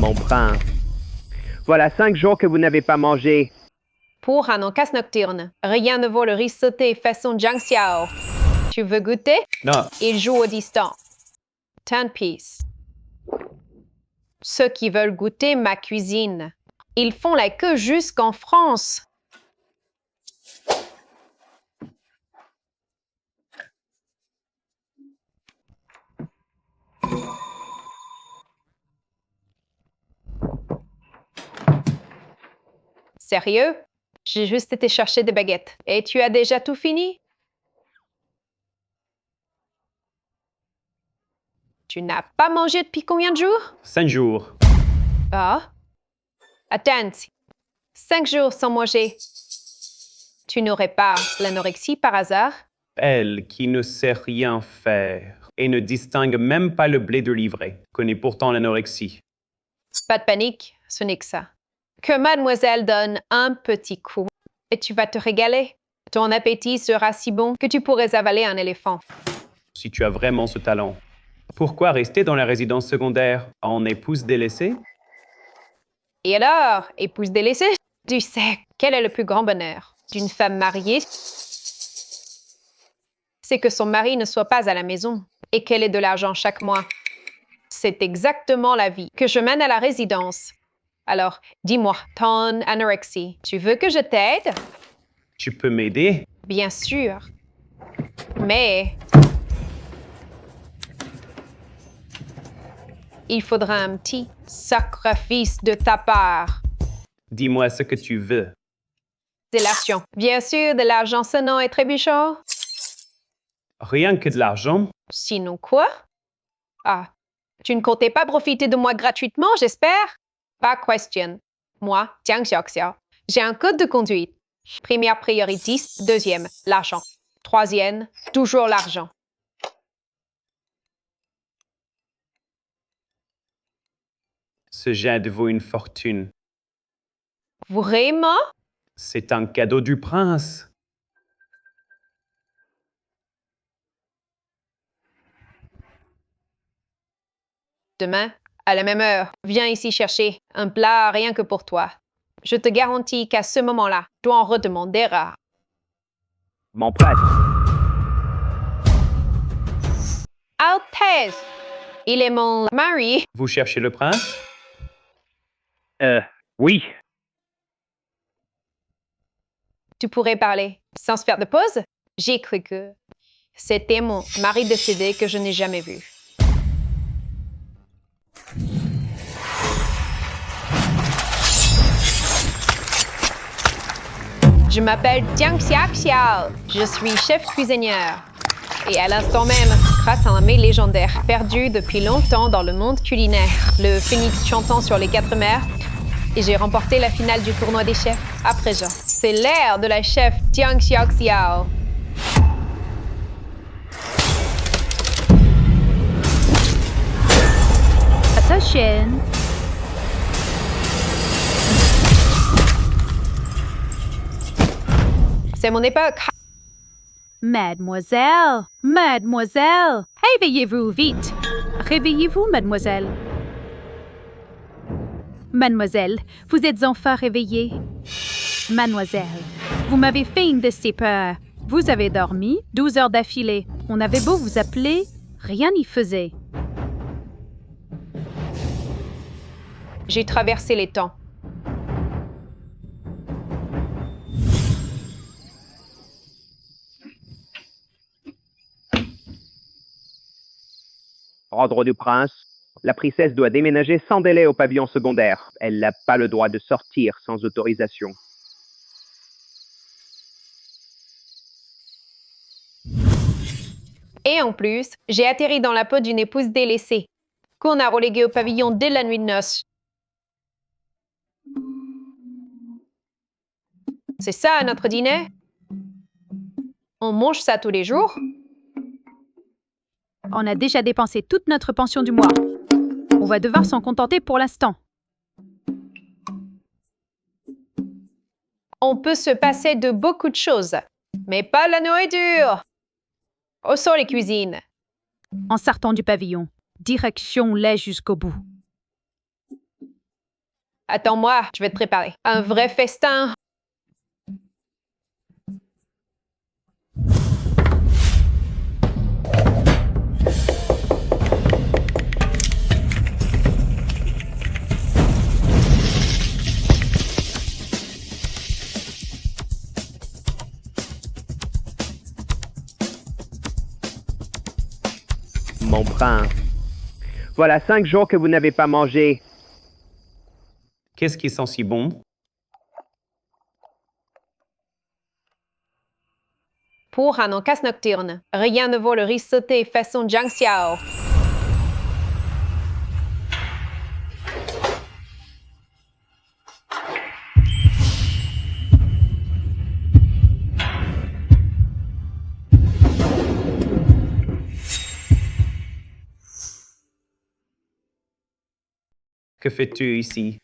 Mon prince. Voilà 5 jours que vous n'avez pas mangé. Pour un casse nocturne, rien ne vaut le riz sauté façon Jiang Xiao. Tu veux goûter? Non, Il joue au distance. 10 pièces. Ceux qui veulent goûter ma cuisine, ils font la queue jusqu'en France. Sérieux? J'ai juste été chercher des baguettes. Et tu as déjà tout fini? Tu n'as pas mangé depuis combien de jours? 5 jours. Ah. Attends. 5 jours sans manger. Tu n'aurais pas l'anorexie par hasard? Elle qui ne sait rien faire et ne distingue même pas le blé de l'ivraie, connaît pourtant l'anorexie. Pas de panique, ce n'est que ça. Que mademoiselle donne un petit coup et tu vas te régaler. Ton appétit sera si bon que tu pourrais avaler un éléphant. Si tu as vraiment ce talent, pourquoi rester dans la résidence secondaire en épouse délaissée? Et alors, épouse délaissée? Tu sais, quel est le plus grand bonheur d'une femme mariée? C'est que son mari ne soit pas à la maison et qu'elle ait de l'argent chaque mois. C'est exactement la vie que je mène à la résidence. Alors, dis-moi, ton anorexie, tu veux que je t'aide? Tu peux m'aider? Bien sûr. Mais il faudra un petit sacrifice de ta part. Dis-moi ce que tu veux. Délation. Bien sûr, de l'argent sonnant et trébuchant. Rien que de l'argent? Sinon quoi? Ah, tu ne comptais pas profiter de moi gratuitement, j'espère? Pas question. Moi, Jiang Xiaoxiao, j'ai un code de conduite. Première priorité, deuxième, l'argent. Troisième, toujours l'argent. Ce gène vaut une fortune. Vraiment? C'est un cadeau du prince. Demain, à la même heure, viens ici chercher un plat rien que pour toi. Je te garantis qu'à ce moment-là, tu en redemanderas. Mon prince. Altesse! Il est mon mari. Vous cherchez le prince? Oui. Tu pourrais parler sans se faire de pause? J'ai cru que c'était mon mari décédé que je n'ai jamais vu. Je m'appelle Jiang Xiaoxiao. Je suis chef cuisinière. Et à l'instant même, grâce à un mets légendaire perdu depuis longtemps dans le monde culinaire, le phénix chantant sur les 4 mers, et j'ai remporté la finale du tournoi des chefs. À présent, c'est l'ère de la chef Jiang Xiaoxiao. Attention. C'est mon époque. Mademoiselle, mademoiselle, réveillez-vous vite. Réveillez-vous, mademoiselle. Mademoiselle, vous êtes enfin réveillée. Mademoiselle, vous m'avez fait une de ces peurs. Vous avez dormi 12 heures d'affilée. On avait beau vous appeler, rien n'y faisait. J'ai traversé les temps. Ordre du prince. La princesse doit déménager sans délai au pavillon secondaire. Elle n'a pas le droit de sortir sans autorisation. Et en plus, j'ai atterri dans la peau d'une épouse délaissée, qu'on a reléguée au pavillon dès la nuit de noces. C'est ça, notre dîner? On mange ça tous les jours? On a déjà dépensé toute notre pension du mois. On va devoir s'en contenter pour l'instant. On peut se passer de beaucoup de choses, mais pas la nourriture. Au sort les cuisines. En sortant du pavillon, direction lait jusqu'au bout. Attends-moi, je vais te préparer. Un vrai festin. Mon prince. Voilà 5 jours que vous n'avez pas mangé. Qu'est-ce qui sent si bon? Pour un encas nocturne, rien ne vaut le riz sauté façon Jiang Xiao. Que fais-tu ici?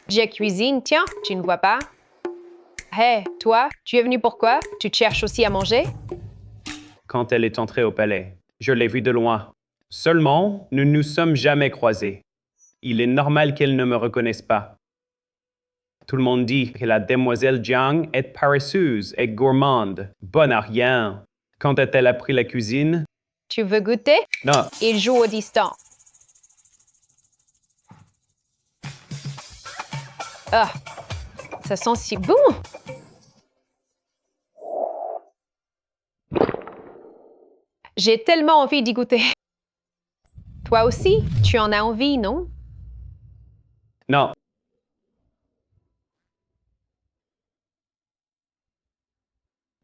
Je cuisine, tiens, tu ne vois pas? Hé, toi, tu es venu pourquoi? Tu cherches aussi à manger? Quand elle est entrée au palais, je l'ai vue de loin. Seulement, nous ne nous sommes jamais croisés. Il est normal qu'elle ne me reconnaisse pas. Tout le monde dit que la demoiselle Jiang est paresseuse et gourmande, bonne à rien. Quand a-t-elle appris la cuisine? Tu veux goûter? Non, Il joue au distant. Ah, ça sent si bon! J'ai tellement envie d'y goûter. Toi aussi, tu en as envie, non? non.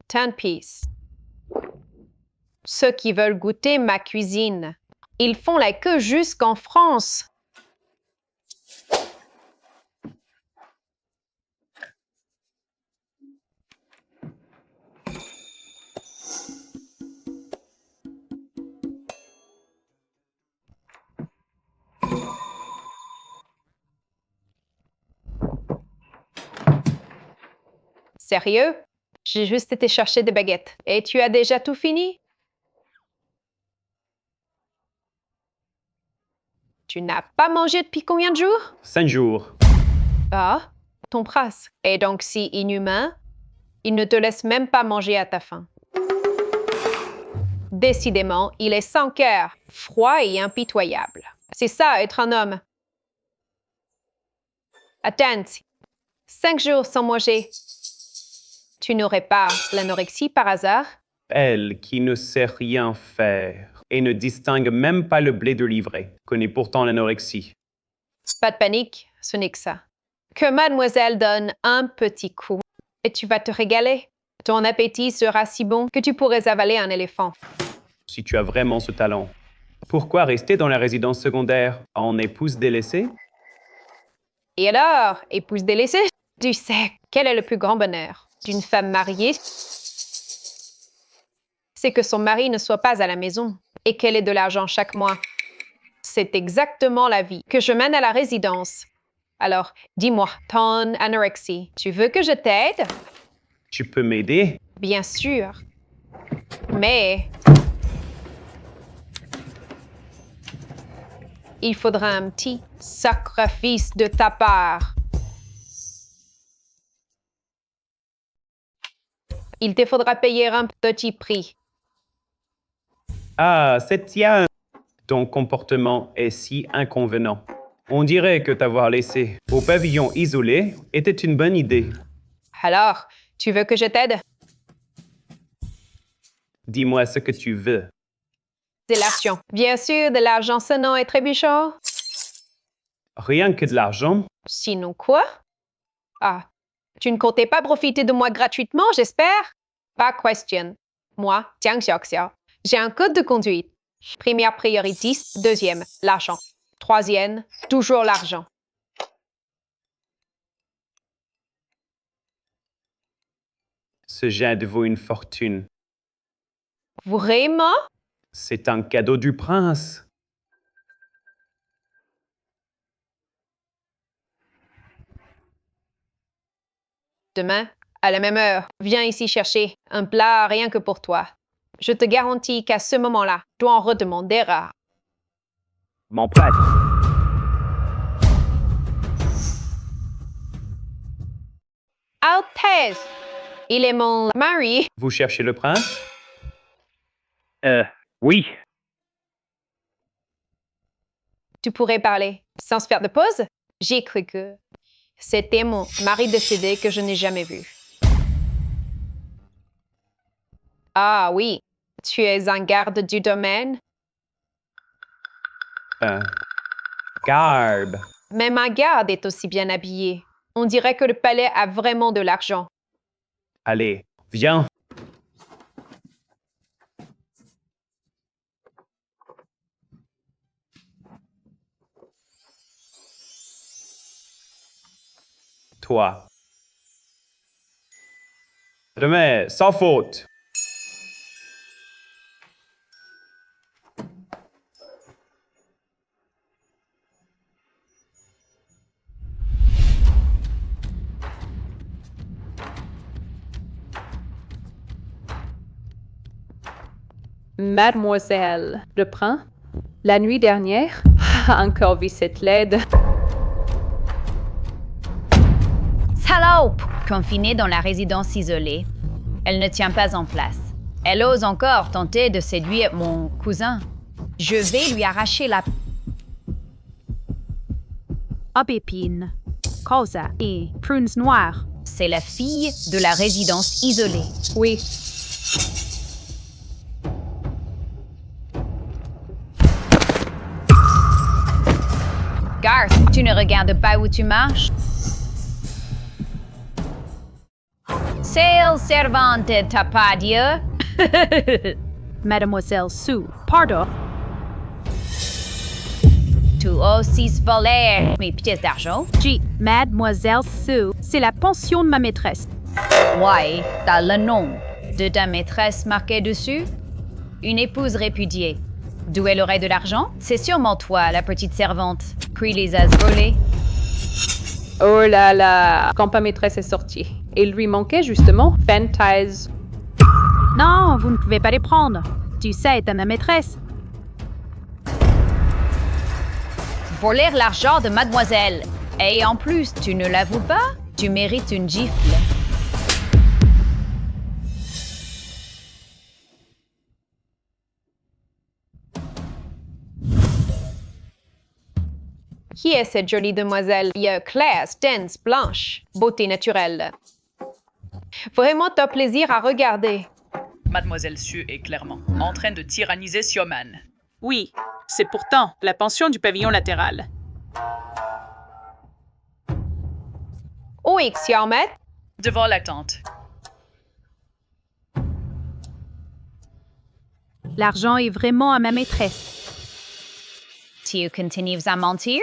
Tant pis. Ceux qui veulent goûter ma cuisine, ils font la queue jusqu'en France. Sérieux? J'ai juste été chercher des baguettes. Et tu as déjà tout fini? Tu n'as pas mangé depuis combien de jours? 5 jours. Ah, ton prince est donc si inhumain, il ne te laisse même pas manger à ta faim. Décidément, il est sans cœur, froid et impitoyable. C'est ça, être un homme. Attends, 5 jours sans manger. Tu n'aurais pas l'anorexie par hasard? Elle qui ne sait rien faire et ne distingue même pas le blé de l'ivraie, connaît pourtant l'anorexie. Pas de panique, ce n'est que ça. Que mademoiselle donne un petit coup et tu vas te régaler. Ton appétit sera si bon que tu pourrais avaler un éléphant. Si tu as vraiment ce talent, pourquoi rester dans la résidence secondaire en épouse délaissée? Et alors, épouse délaissée? Tu sais, quel est le plus grand bonheur d'une femme mariée? C'est que son mari ne soit pas à la maison et qu'elle ait de l'argent chaque mois. C'est exactement la vie que je mène à la résidence. Alors, dis-moi, ton anorexie, tu veux que je t'aide? Tu peux m'aider? Bien sûr. Mais il faudra un petit sacrifice de ta part. Il te faudra payer un petit prix. Ah, c'est tien! Ton comportement est si inconvenant. On dirait que t'avoir laissé au pavillon isolé était une bonne idée. Alors, tu veux que je t'aide? Dis-moi ce que tu veux. Délation. Bien sûr, de l'argent sonnant et trébuchant. Rien que de l'argent? Sinon quoi? Ah, tu ne comptais pas profiter de moi gratuitement, j'espère? Pas question. Moi, Jiang Xiaoxiao, j'ai un code de conduite. Première priorité, deuxième, l'argent. Troisième, toujours l'argent. Ce gène vaut une fortune. Vraiment? C'est un cadeau du prince. Demain, à la même heure, viens ici chercher un plat rien que pour toi. Je te garantis qu'à ce moment-là, tu en redemanderas. Mon prêtre. Altesse, il est mon mari. Vous cherchez le prince? Oui. Tu pourrais parler sans se faire de pause? J'ai cru que c'était mon mari décédé que je n'ai jamais vu. Ah oui, tu es un garde du domaine? Garbe. Mais ma garde est aussi bien habillée. On dirait que le palais a vraiment de l'argent. Allez, viens. Toi. Remets, sans faute. Mademoiselle, je prends. La nuit dernière, encore vu cette laide. Salope! Confinée dans la résidence isolée, elle ne tient pas en place. Elle ose encore tenter de séduire mon cousin. Je vais lui arracher la... Aubépine, Cosa et Prunes Noires. C'est la fille de la résidence isolée. Oui, Garth, tu ne regardes pas où tu marches? Sale servante, t'as pas Dieu? Mademoiselle Sue, pardon. Tu oses voler mes pièces d'argent? Mademoiselle Sue, c'est la pension de ma maîtresse. Ouais, t'as le nom de ta maîtresse marqué dessus? Une épouse répudiée. D'où elle aurait de l'argent? C'est sûrement toi, la petite servante, qui les a volés. oh là là, quand ma maîtresse est sortie. Il lui manquait justement Fantise. Non, vous ne pouvez pas les prendre. Tu sais, t'es ma maîtresse. Voler l'argent de mademoiselle. Et en plus, tu ne l'avoues pas? Tu mérites une gifle. Qui est cette jolie demoiselle? Classe, dense, blanche, beauté naturelle. Vraiment top plaisir à regarder. Mademoiselle Sue est clairement en train de tyranniser Sioman. Oui, c'est pourtant la pension du pavillon latéral. Où est Xiaomet? Devant la tente. L'argent est vraiment à ma maîtresse. Tu continues à mentir?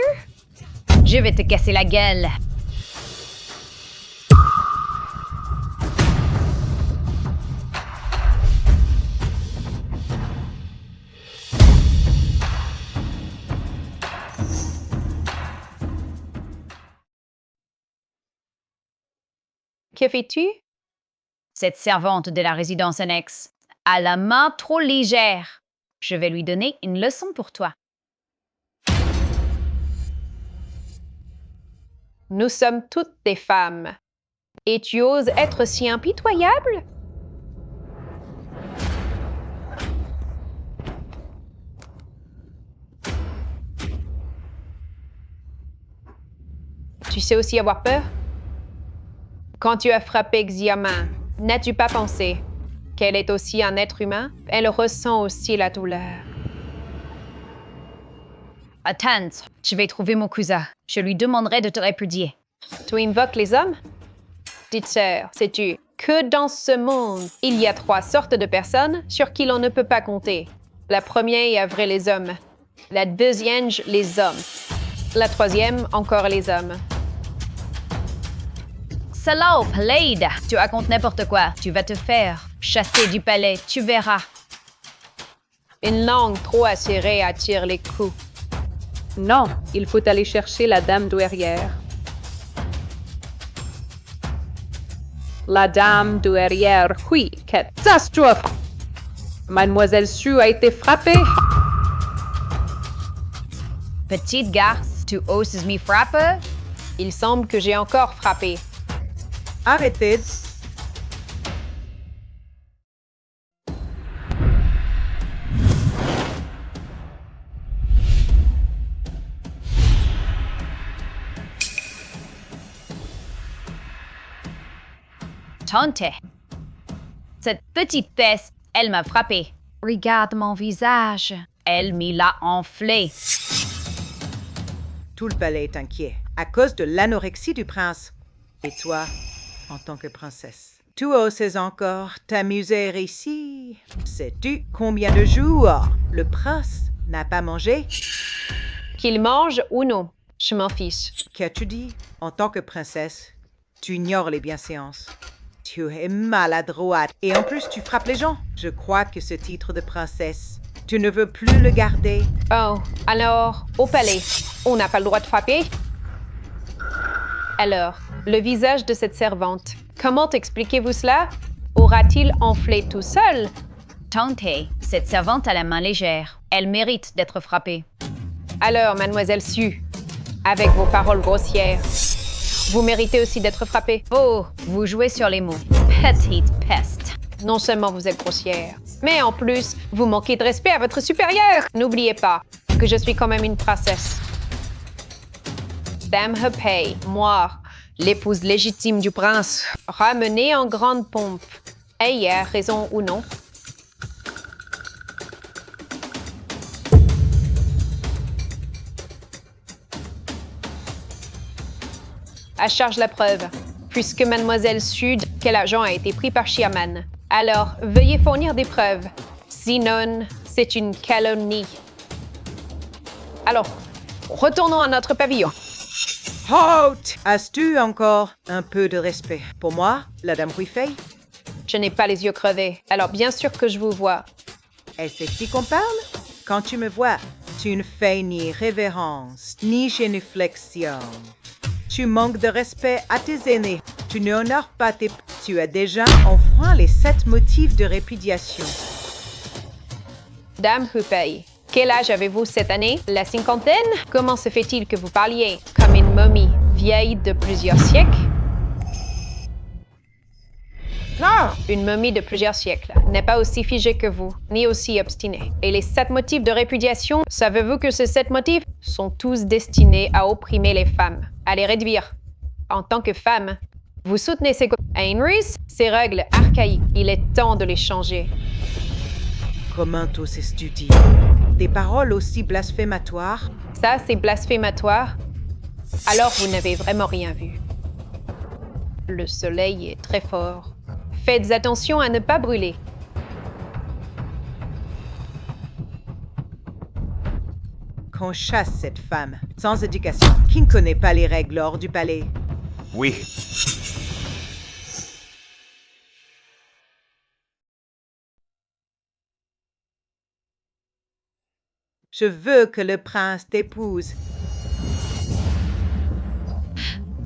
Je vais te casser la gueule. Que fais-tu? Cette servante de la résidence annexe a la main trop légère. Je vais lui donner une leçon pour toi. Nous sommes toutes des femmes. Et tu oses être si impitoyable? Tu sais aussi avoir peur? Quand tu as frappé Xiamen, n'as-tu pas pensé qu'elle est aussi un être humain? Elle ressent aussi la douleur. Attends, je vais trouver mon cousin. Je lui demanderai de te répudier. Tu invoques les hommes? Dites sœur, sais-tu que dans ce monde, il y a 3 sortes de personnes sur qui l'on ne peut pas compter. La première est vrai les hommes. La deuxième, les hommes. La troisième, encore les hommes. Salope, Lade, tu racontes n'importe quoi. Tu vas te faire chasser du palais, tu verras. Une langue trop acérée attire les coups. Non, il faut aller chercher la dame douairière. La dame douairière, oui, catastrophe! Mademoiselle Sue a été frappée. Petite garce, tu oses me frapper? Il semble que j'ai encore frappé. Arrêtez. Tante. Cette petitesse, elle m'a frappé. Regarde mon visage. Elle m'y l'a enflé. Tout le palais est inquiet à cause de l'anorexie du prince. Et toi, en tant que princesse, tu oses encore t'amuser ici. Sais-tu combien de jours le prince n'a pas mangé? Qu'il mange ou non, je m'en fiche. Qu'as-tu dit? En tant que princesse, tu ignores les bienséances. Tu es maladroite et en plus tu frappes les gens. Je crois que ce titre de princesse, tu ne veux plus le garder. Oh, alors, au palais, on n'a pas le droit de frapper? Alors, le visage de cette servante, comment expliquez-vous cela? Aura-t-il enflé tout seul? Tante, cette servante a la main légère. Elle mérite d'être frappée. Alors, mademoiselle Su, avec vos paroles grossières, vous méritez aussi d'être frappée. Oh, vous jouez sur les mots. Petite peste. Non seulement vous êtes grossière, mais en plus, vous manquez de respect à votre supérieur. N'oubliez pas que je suis quand même une princesse. Dame Hepay, moi, l'épouse légitime du prince, ramenée en grande pompe. Ayez raison ou non. À charge la preuve, puisque mademoiselle Sud, quel agent a été pris par Shyamalan. Alors, veuillez fournir des preuves. Sinon, c'est une calomnie. Alors, retournons à notre pavillon. Halt! As-tu encore un peu de respect pour moi, la dame Huifei? Je n'ai pas les yeux crevés, alors bien sûr que je vous vois. Est-ce ici qu'on parle? Quand tu me vois, tu ne fais ni révérence, ni génuflexion. Tu manques de respect à tes aînés. Tu n'honores pas tes... Tu as déjà enfreint les 7 motifs de répudiation. Dame Hupei, quel âge avez-vous cette année? La cinquantaine? Comment se fait-il que vous parliez comme une momie vieille de plusieurs siècles? Non! Une momie de plusieurs siècles n'est pas aussi figée que vous, ni aussi obstinée. Et les 7 motifs de répudiation, savez-vous que ces 7 motifs sont tous destinés à opprimer les femmes, à les réduire? En tant que femme, vous soutenez ces... Heinrich, ces règles archaïques, il est temps de les changer. Comment oses-tu dire des paroles aussi blasphématoires? Ça, c'est blasphématoire. Alors, vous n'avez vraiment rien vu. Le soleil est très fort. Faites attention à ne pas brûler. Qu'on chasse cette femme, sans éducation, qui ne connaît pas les règles hors du palais. Oui. Je veux que le prince t'épouse.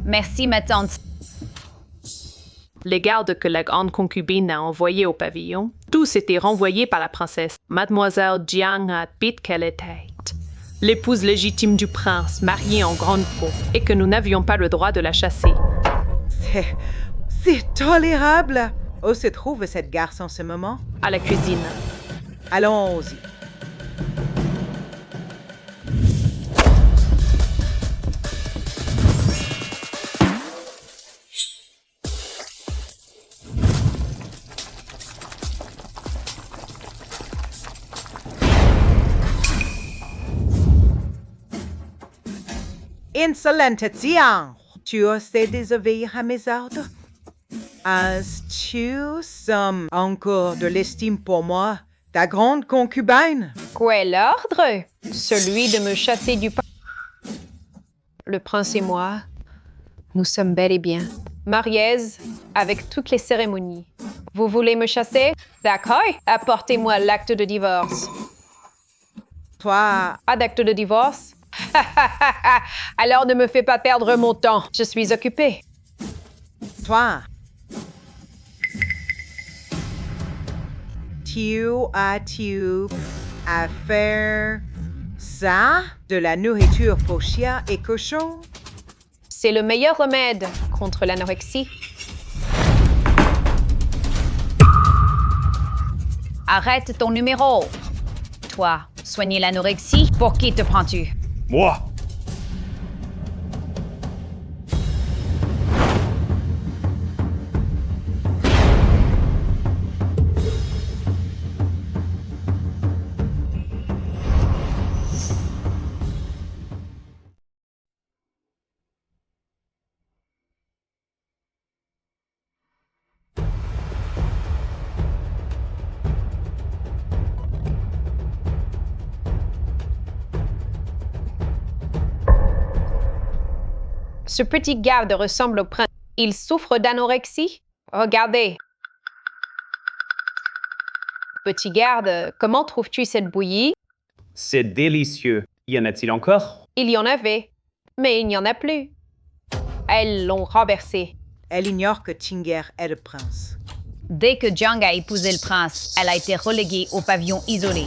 Merci, ma tante. Les gardes que la grande concubine a envoyés au pavillon, tous étaient renvoyés par la princesse, mademoiselle Jiang Bitkeleteit, l'épouse légitime du prince, mariée en grande pompe, et que nous n'avions pas le droit de la chasser. C'est tolérable! Où se trouve cette garce en ce moment? À la cuisine. Allons-y. Insolente Jiang! Tu oses désobéir à mes ordres? As-tu encore de l'estime pour moi, ta grande concubine? Quel ordre? Celui de me chasser du palais. Le prince et moi, nous sommes bel et bien mariés avec toutes les cérémonies. Vous voulez me chasser? D'accord, apportez-moi l'acte de divorce. Toi, Pas d'acte de divorce? Alors ne me fais pas perdre mon temps. Je suis occupée. toi. As-tu à faire ça? De la nourriture pour chiens et cochons? C'est le meilleur remède contre l'anorexie. Arrête ton numéro. Toi, soigner l'anorexie, pour qui te prends-tu? Moi! Ce petit garde ressemble au prince. Il souffre d'anorexie? Regardez. Petit garde, comment trouves-tu cette bouillie? C'est délicieux. Y en a-t-il encore? Il y en avait, mais il n'y en a plus. Elles l'ont renversé. Elle ignore que Tinger est le prince. Dès que Jiang a épousé le prince, elle a été reléguée au pavillon isolé.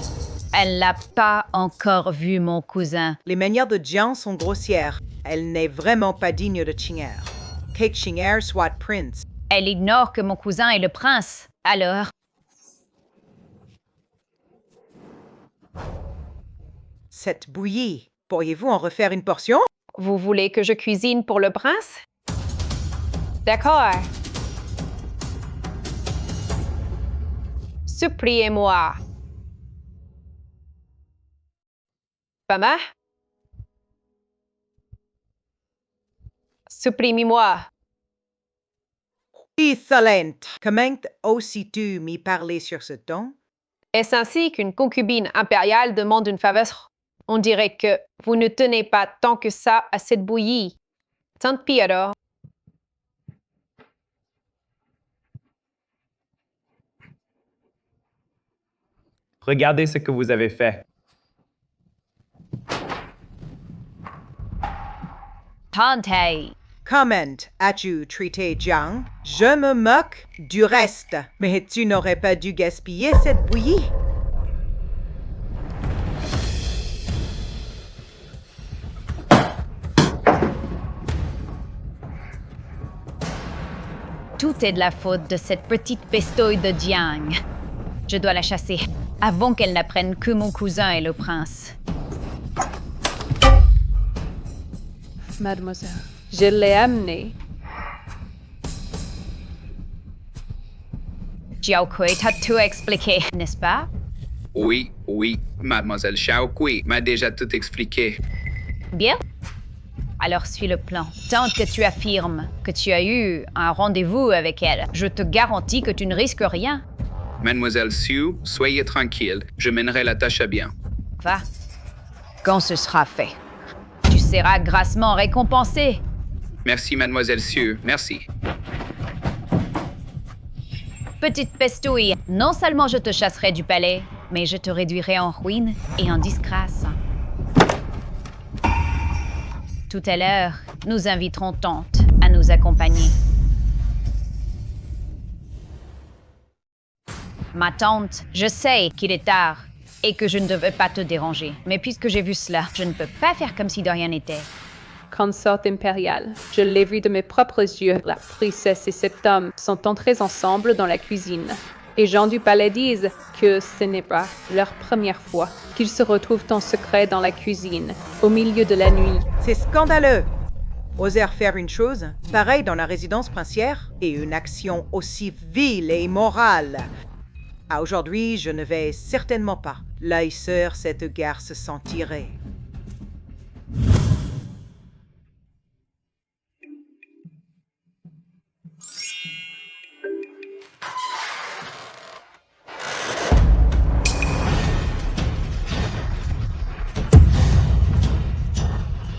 Elle n'a pas encore vu mon cousin. Les manières de Jiang sont grossières. Elle n'est vraiment pas digne de Chinger. Que Chinger soit prince. Elle ignore que mon cousin est le prince. Alors, Cette bouillie, pourriez-vous en refaire une portion? Vous voulez que je cuisine pour le prince? D'accord. Suppliez-moi. Pama? Supplie-moi. Excellente! Comment oses-tu m'y parler sur ce ton? Est-ce ainsi qu'une concubine impériale demande une faveur? On dirait que vous ne tenez pas tant que ça à cette bouillie. Tant pis alors. Regardez ce que vous avez fait. Tante, Comment as-tu traité Jiang? Je me moque du reste, mais tu n'aurais pas dû gaspiller cette bouillie. tout est de la faute de cette petite pestouille de Jiang. Je dois la chasser avant qu'elle n'apprenne que mon cousin est le prince. Mademoiselle, je l'ai amené. Xiao Kui t'a tout expliqué, n'est-ce pas? Oui, mademoiselle Xiao Kui m'a déjà tout expliqué. Bien. Alors suis le plan. Tant que tu affirmes que tu as eu un rendez-vous avec elle, je te garantis que tu ne risques rien. Mademoiselle Sue, soyez tranquille, je mènerai la tâche à bien. Va. Quand ce sera fait, tu seras grassement récompensé. Merci, mademoiselle Sue, merci. Petite pestouille, non seulement je te chasserai du palais, mais je te réduirai en ruine et en disgrâce. Tout à l'heure, nous inviterons Tante à nous accompagner. Ma tante, je sais qu'il est tard et que je ne devais pas te déranger, mais puisque j'ai vu cela, je ne peux pas faire comme si de rien n'était. Consorte impériale, je l'ai vu de mes propres yeux. La princesse et cet homme sont entrés ensemble dans la cuisine. Les gens du palais disent que ce n'est pas leur première fois qu'ils se retrouvent en secret dans la cuisine, au milieu de la nuit. C'est scandaleux! Oser faire une chose pareille dans la résidence princière et une action aussi vile et immorale. À aujourd'hui, je ne vais certainement pas laisser cette garce s'en tirer.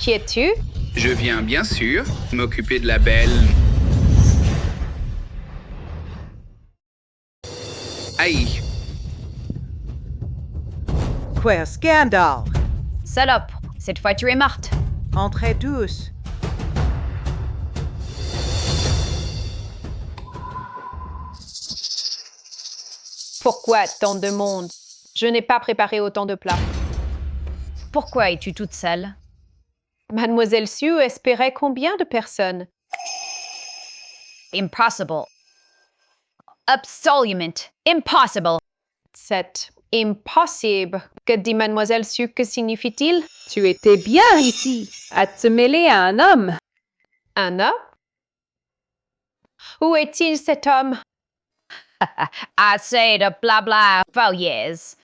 Qui es-tu? Je viens bien sûr m'occuper de la belle... Aïe! Quel scandale! Salope, cette fois tu es morte. Entrez douce. Pourquoi tant de monde? Je n'ai pas préparé autant de plats. Pourquoi es-tu toute seule? Mademoiselle Sue espérait combien de personnes? Impossible. Absolument impossible. C'est impossible. Que dit Mademoiselle Sue? Que signifie-t-il? Tu étais bien ici, à te mêler à un homme. Un homme? Où est-il, cet homme? Assez de blabla, Folies.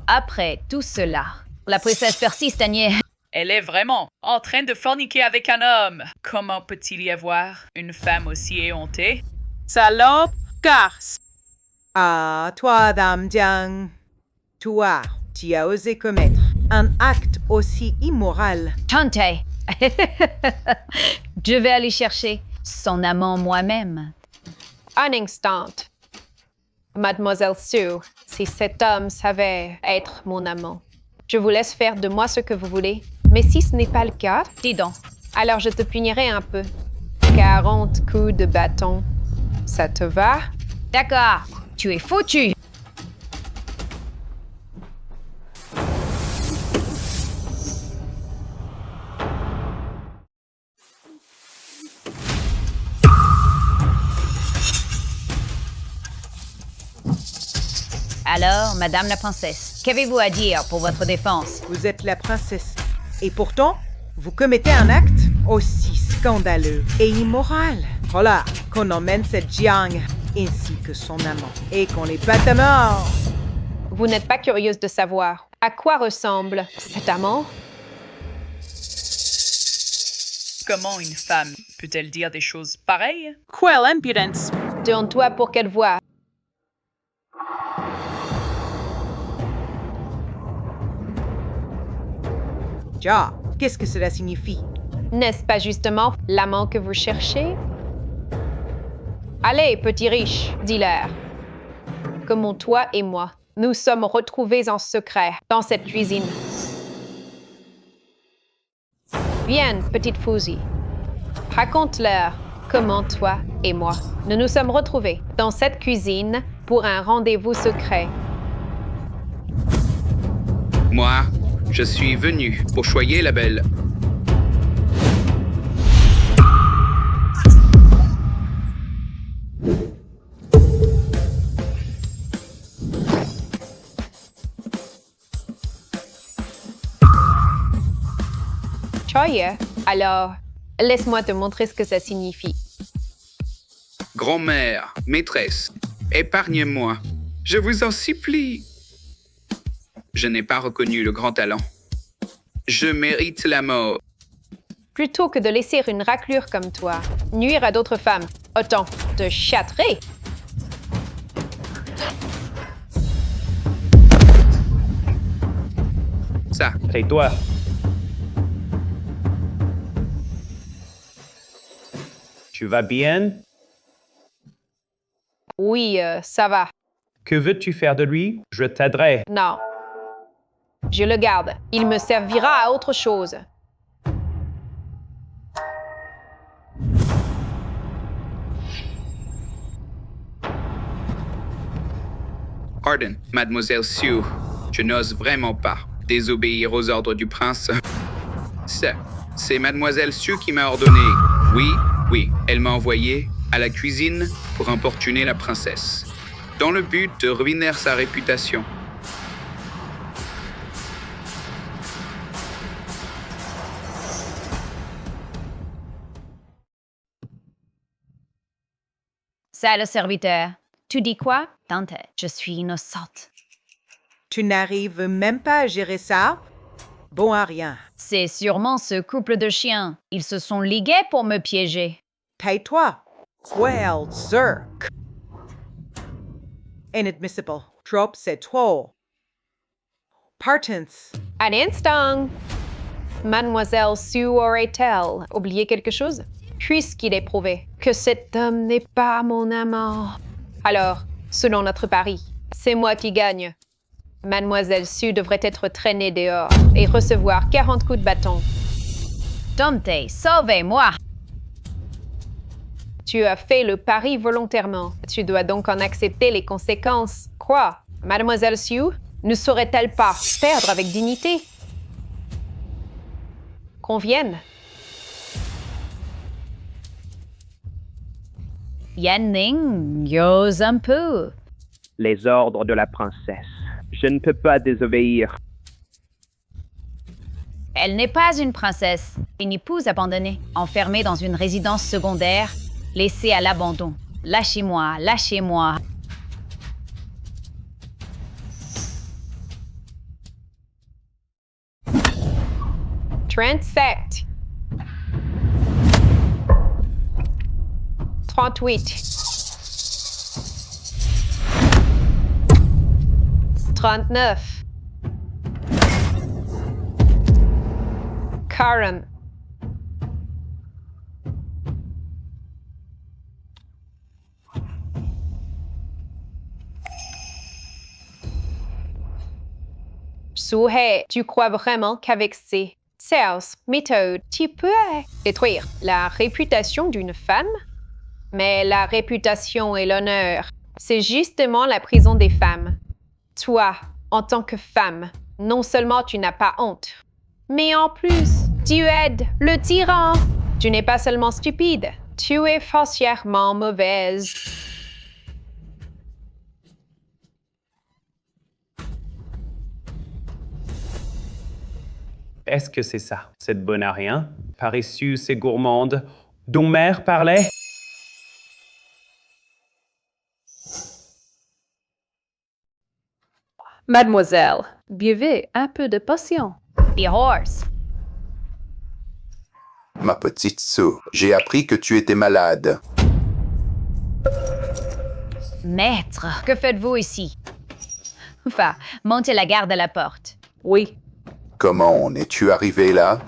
Après tout cela, la princesse persiste à nier. Elle est vraiment en train de forniquer avec un homme. Comment peut-il y avoir une femme aussi éhontée? Salope, garce. Ah, toi, Dame Jiang. Toi, tu as osé commettre un acte aussi immoral. Tante, je vais aller chercher son amant moi-même. Un instant. Mademoiselle Sue, si cet homme savait être mon amant, je vous laisse faire de moi ce que vous voulez. Mais si ce n'est pas le cas, Dis donc. alors je te punirai un peu. 40 coups de bâton. Ça te va? D'accord, tu es foutu. Alors, Madame la princesse, qu'avez-vous à dire pour votre défense? Vous êtes la princesse. Et pourtant, vous commettez un acte aussi scandaleux et immoral. Voilà qu'on emmène cette Jiang ainsi que son amant et qu'on les batte à mort. Vous n'êtes pas curieuse de savoir à quoi ressemble cet amant? Comment une femme peut-elle dire des choses pareilles? Quelle impudence. Tourne-toi pour qu'elle voie. Ja, qu'est-ce que cela signifie? N'est-ce pas justement l'amant que vous cherchez? Allez, petit riche, dis-leur. Comment toi et moi, nous sommes retrouvés en secret dans cette cuisine. Viens, petite Fouzi. Raconte-leur comment toi et moi, nous nous sommes retrouvés dans cette cuisine pour un rendez-vous secret. Moi, je suis venu pour choyer la belle. Choye, alors, laisse-moi te montrer ce que ça signifie. Grand-mère, maîtresse, épargnez-moi. Je vous en supplie. Je n'ai pas reconnu le grand talent. Je mérite la mort. Plutôt que de laisser une raclure comme toi nuire à d'autres femmes, autant te châtrer. Ça, Tais-toi. Tu vas bien? Oui, ça va. Que veux-tu faire de lui? Je t'aiderai. Non. Je le garde. Il me servira à autre chose. Pardon, Mademoiselle Sue. Je n'ose vraiment pas désobéir aux ordres du prince. C'est Mademoiselle Sue qui m'a ordonné. Oui, elle m'a envoyé à la cuisine pour importuner la princesse, dans le but de ruiner sa réputation. Ça, le serviteur. Tu dis quoi? Tante, je suis innocente. Tu n'arrives même pas à gérer ça? Bon à rien. C'est sûrement ce couple de chiens. Ils se sont ligués pour me piéger. Tais-toi. Well, Zerk. Inadmissible. Trop, c'est trop. Partance. Un instant. Mademoiselle Sue aurait-elle oublié quelque chose? Puisqu'il est prouvé que cet homme n'est pas mon amant. Alors, selon notre pari, c'est moi qui gagne. Mademoiselle Sue devrait être traînée dehors et recevoir 40 coups de bâton. Tante, sauvez-moi! Tu as fait le pari volontairement. Tu dois donc en accepter les conséquences. Quoi? Mademoiselle Sioux ne saurait-elle pas perdre avec dignité? Qu'on vienne. Yanning, j'ose un peu. Les ordres de la princesse. Je ne peux pas désobéir. Elle n'est pas une princesse, une épouse abandonnée, enfermée dans une résidence secondaire, laissée à l'abandon. Lâchez-moi, lâchez-moi. « 37. 38. 39. 40. Souhait, tu crois vraiment qu'avec ces méthodes, tu peux détruire la réputation d'une femme? Mais la réputation et l'honneur, c'est justement la prison des femmes. Toi, en tant que femme, non seulement tu n'as pas honte, mais en plus, tu aides le tyran. Tu n'es pas seulement stupide, tu es foncièrement mauvaise. Est-ce que c'est ça, cette bonne à rien, paresseuse et gourmande, dont mère parlait? Mademoiselle, buvez un peu de potion. The horse. Ma petite Sue, j'ai appris que tu étais malade. Maître, que faites-vous ici? Enfin, montez la garde à la porte. Oui. Comment en es-tu arrivé là?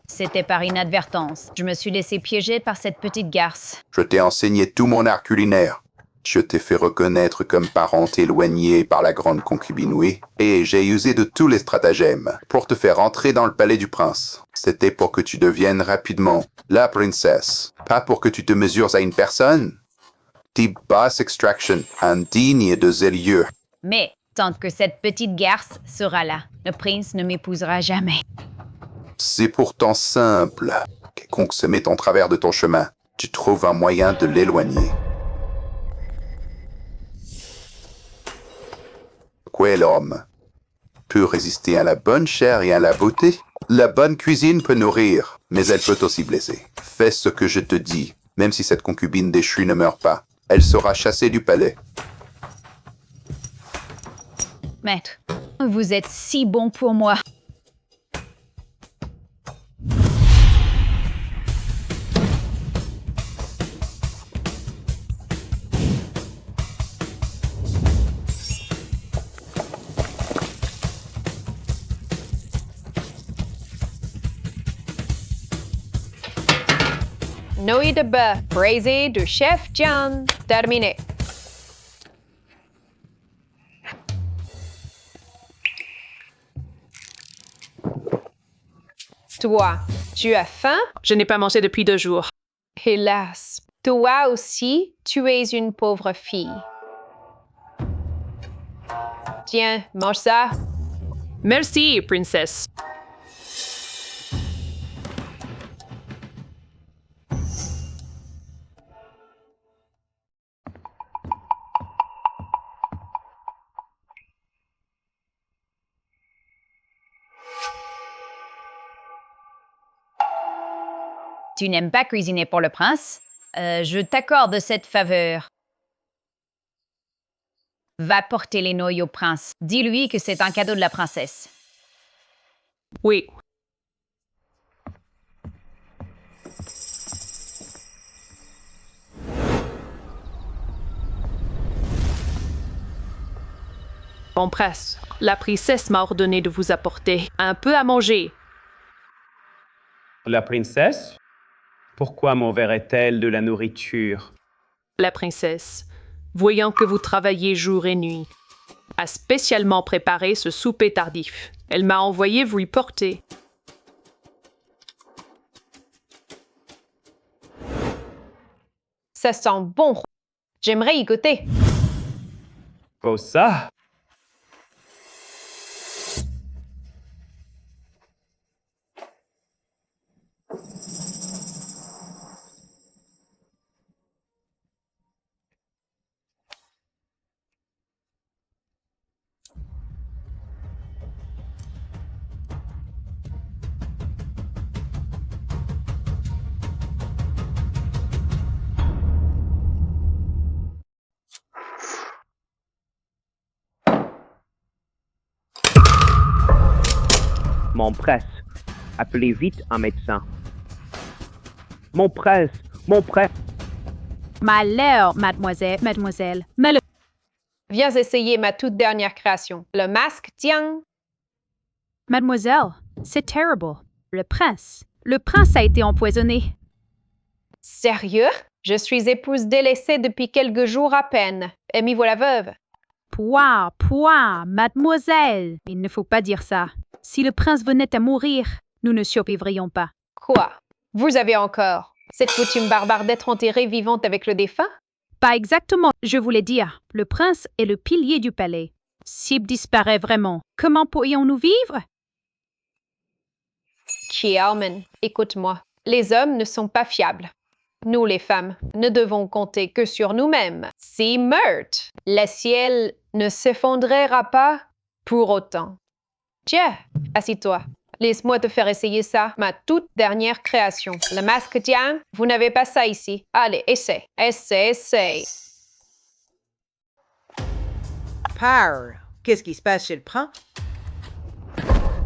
C'était par inadvertance. Je me suis laissé piéger par cette petite garce. Je t'ai enseigné tout mon art culinaire. Je t'ai fait reconnaître comme parente éloignée par la grande concubine, oui. Et j'ai usé de tous les stratagèmes pour te faire entrer dans le palais du prince. C'était pour que tu deviennes rapidement la princesse, pas pour que tu te mesures à une personne. Type basse extraction, indigne de zélieux. Mais, tant que cette petite garce sera là, le prince ne m'épousera jamais. C'est pourtant simple. Quiconque se met en travers de ton chemin, tu trouves un moyen de l'éloigner. Quel homme peut résister à la bonne chair et à la beauté? La bonne cuisine peut nourrir, mais elle peut aussi blesser. Fais ce que je te dis, même si cette concubine déchue ne meurt pas. Elle sera chassée du palais. Maître, vous êtes si bon pour moi. Nouilles de bœuf braisées du chef John. Terminé. Toi, tu as faim? Je n'ai pas mangé depuis 2 jours. Hélas, toi aussi, tu es une pauvre fille. Tiens, mange ça. Merci, princesse. Tu n'aimes pas cuisiner pour le prince? Je t'accorde cette faveur. Va porter les nouilles au prince. Dis-lui que c'est un cadeau de la princesse. Oui. Bon prince, la princesse m'a ordonné de vous apporter un peu à manger. La princesse? Pourquoi m'enverrait-elle de la nourriture? La princesse, voyant que vous travaillez jour et nuit, a spécialement préparé ce souper tardif. Elle m'a envoyé vous y porter. Ça sent bon. J'aimerais y goûter. Oh ça! Mon presse. Appelez vite un médecin. Mon presse. Mon presse. Malheur, mademoiselle. Viens essayer ma toute dernière création. Le masque Tiang. Mademoiselle, c'est terrible. Le prince a été empoisonné. Sérieux? Je suis épouse délaissée depuis quelques jours à peine. Et m'y voilà veuve. Pouah, mademoiselle. Il ne faut pas dire ça. Si le prince venait à mourir, nous ne survivrions pas. Quoi? Vous avez encore cette coutume barbare d'être enterrée vivante avec le défunt? Pas exactement, je voulais dire. Le prince est le pilier du palais. S'il disparaît vraiment, comment pourrions-nous vivre? Xiaomen, écoute-moi. Les hommes ne sont pas fiables. Nous, les femmes, ne devons compter que sur nous-mêmes. Si meurtre, le ciel ne s'effondrera pas pour autant. Tiens, assis-toi. Laisse-moi te faire essayer ça, ma toute dernière création. Le masque Tiang, vous n'avez pas ça ici. Allez, essaie. Par, qu'est-ce qui se passe chez le prince?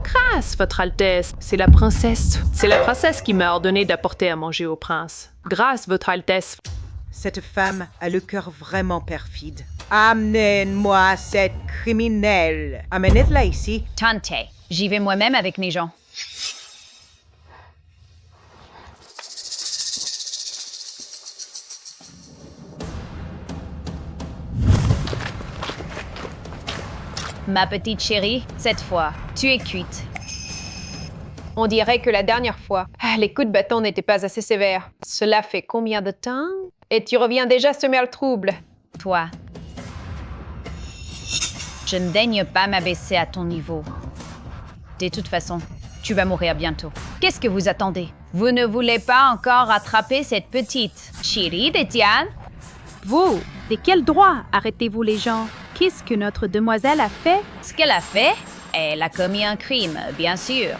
Grâce, Votre Altesse, c'est la princesse. C'est la princesse qui m'a ordonné d'apporter à manger au prince. Grâce, Votre Altesse. Cette femme a le cœur vraiment perfide. Amenez-moi cette criminelle. Amenez-la ici. Tante, j'y vais moi-même avec mes gens. Ma petite chérie, cette fois, tu es cuite. On dirait que la dernière fois, les coups de bâton n'étaient pas assez sévères. Cela fait combien de temps? Et tu reviens déjà semer le trouble. Toi, je ne daigne pas m'abaisser à ton niveau. De toute façon, tu vas mourir bientôt. Qu'est-ce que vous attendez? Vous ne voulez pas encore attraper cette petite chérie d'Étienne? Vous, de quel droit arrêtez-vous les gens? Qu'est-ce que notre demoiselle a fait? Ce qu'elle a fait, elle a commis un crime, bien sûr.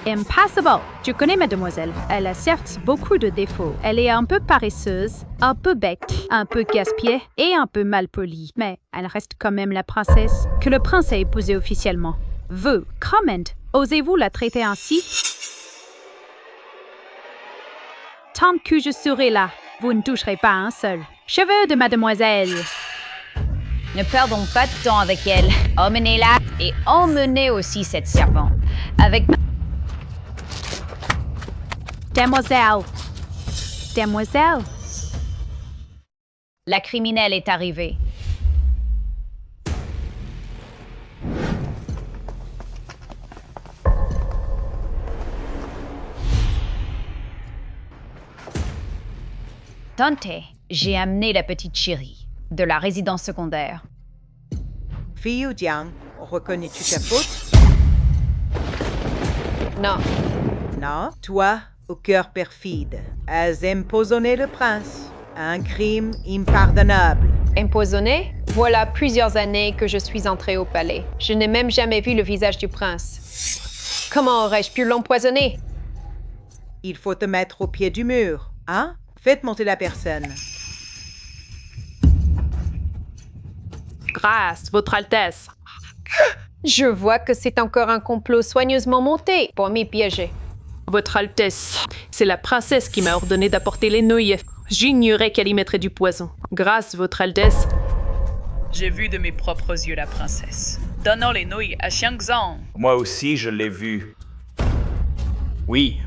Impossible! Je connais mademoiselle. Elle a certes beaucoup de défauts. Elle est un peu paresseuse, un peu bête, un peu casse-pied et un peu malpolie. Mais elle reste quand même la princesse que le prince a épousée officiellement. Vous, comment osez-vous la traiter ainsi? Tant que je serai là, vous ne toucherez pas un seul cheveu de mademoiselle. Ne perdons pas de temps avec elle. Emmenez-la et emmenez aussi cette serpent. Avec... Demoiselle. La criminelle est arrivée. Tante, j'ai amené la petite chérie de la résidence secondaire. Fille Jiang, reconnais-tu ta faute? Non. Non, toi, au cœur perfide, as empoisonné le prince. Un crime impardonnable. Empoisonné? Voilà plusieurs années que je suis entrée au palais. Je n'ai même jamais vu le visage du prince. Comment aurais-je pu l'empoisonner? Il faut te mettre au pied du mur, hein? Faites monter la personne. Grâce, Votre Altesse. Je vois que c'est encore un complot soigneusement monté pour m'y piéger. Votre Altesse, c'est la princesse qui m'a ordonné d'apporter les nouilles. J'ignorais qu'elle y mettrait du poison. Grâce, Votre Altesse. J'ai vu de mes propres yeux la princesse. Donnons les nouilles à Xiangzhong. Moi aussi, je l'ai vu. Oui,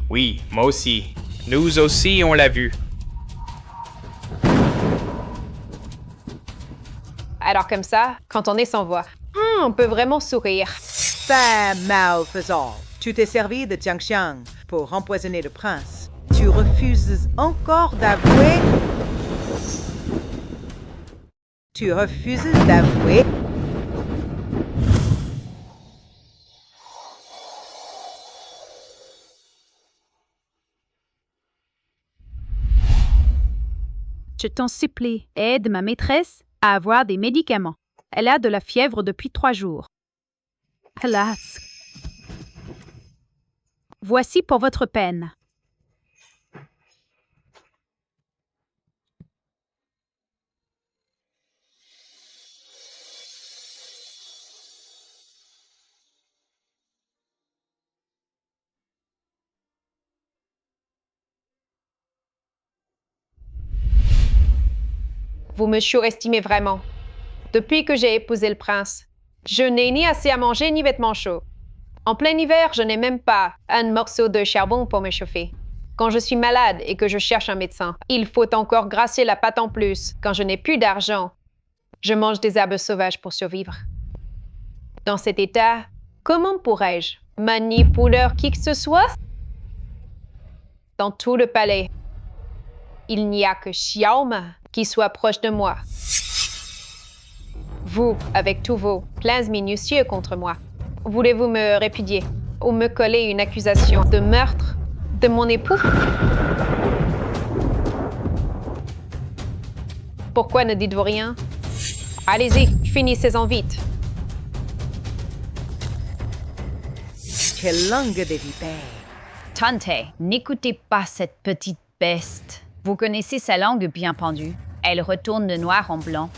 moi aussi. Nous aussi, on l'a vu. Alors comme ça, quand on est sans voix, on peut vraiment sourire. Femme malfaisante, tu t'es servi de Jiangxiang pour empoisonner le prince. Tu Tu refuses encore d'avouer? Tu refuses d'avouer? Je t'en supplie, aide ma maîtresse à avoir des médicaments. Elle a de la fièvre depuis 3 jours. Hélas. Voici pour votre peine. Vous me surestimez vraiment. Depuis que j'ai épousé le prince, je n'ai ni assez à manger ni vêtements chauds. En plein hiver, je n'ai même pas un morceau de charbon pour me chauffer. Quand je suis malade et que je cherche un médecin, il faut encore grasser la pâte en plus. Quand je n'ai plus d'argent, je mange des herbes sauvages pour survivre. Dans cet état, comment pourrais-je manipuler qui que ce soit? Dans tout le palais, il n'y a que Xiaoma qui soit proche de moi. Vous, avec tous vos plans minutieux contre moi, voulez-vous me répudier ou me coller une accusation de meurtre de mon époux? Pourquoi ne dites-vous rien? Allez-y, finissez-en vite. Quelle langue de vipère! Tante, n'écoutez pas cette petite peste. Vous connaissez sa langue bien pendue. Elle retourne de noir en blanc.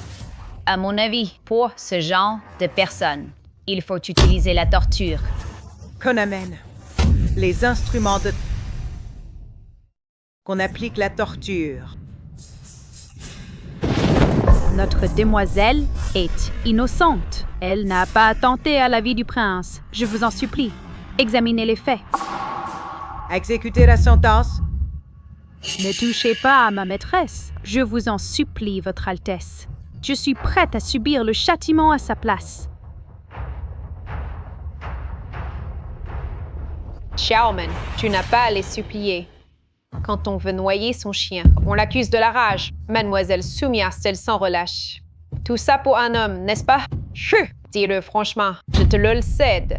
À mon avis, pour ce genre de personnes, il faut utiliser la torture. Qu'on amène les instruments de... qu'on applique la torture. Notre demoiselle est innocente. Elle n'a pas attenté à la vie du prince. Je vous en supplie, examinez les faits. Exécutez la sentence. Ne touchez pas à ma maîtresse. Je vous en supplie, Votre Altesse. Je suis prête à subir le châtiment à sa place. Xiaoman, tu n'as pas à les supplier. Quand on veut noyer son chien, on l'accuse de la rage. Mademoiselle Soumias, elle s'en relâche. Tout ça pour un homme, n'est-ce pas? Chut! Dis-le franchement, je te le cède.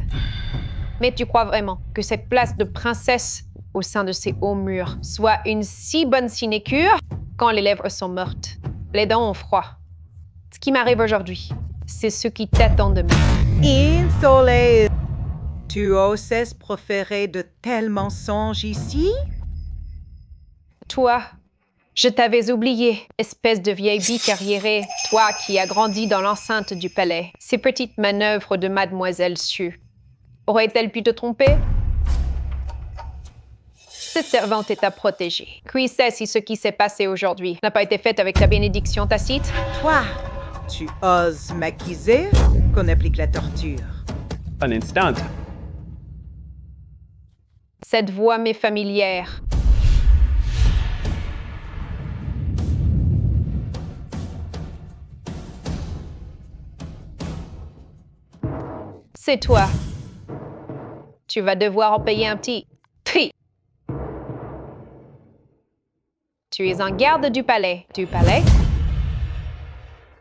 Mais tu crois vraiment que cette place de princesse au sein de ces hauts murs soit une si bonne sinécure quand les lèvres sont mortes, les dents ont froid? Ce qui m'arrive aujourd'hui, c'est ce qui t'attend de moi. Insolé! Tu oses proférer de tels mensonges ici? Toi, je t'avais oublié, espèce de vieille bique arriérée, toi qui as grandi dans l'enceinte du palais. Ces petites manœuvres de Mademoiselle Su, aurait-elle pu te tromper? Cette servante est à protéger. Qui sait si ce qui s'est passé aujourd'hui n'a pas été fait avec ta bénédiction tacite? Toi, tu oses m'accuser qu'on applique la torture? Un instant. Cette voix m'est familière. C'est toi. Tu vas devoir en payer un petit prix. Tu es un garde du palais. Du palais?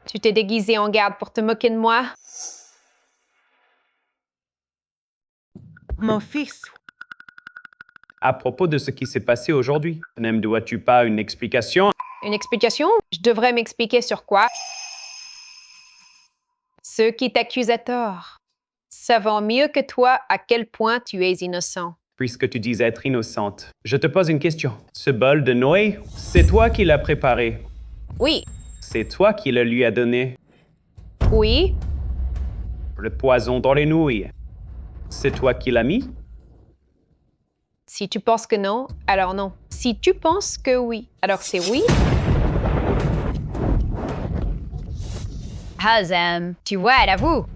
Tu t'es déguisé en garde pour te moquer de moi? Mon fils. À propos de ce qui s'est passé aujourd'hui, ne me dois-tu pas une explication? Une explication? Je devrais m'expliquer sur quoi? Ceux qui t'accusent à tort, savant mieux que toi à quel point tu es innocent. Puisque tu dis être innocente, je te pose une question. Ce bol de nouilles, c'est toi qui l'as préparé? Oui. C'est toi qui le lui as donné? Oui. Le poison dans les nouilles, c'est toi qui l'as mis? Si tu penses que non, alors non. Si tu penses que oui, alors c'est oui. Hazem, tu vois, elle avoue.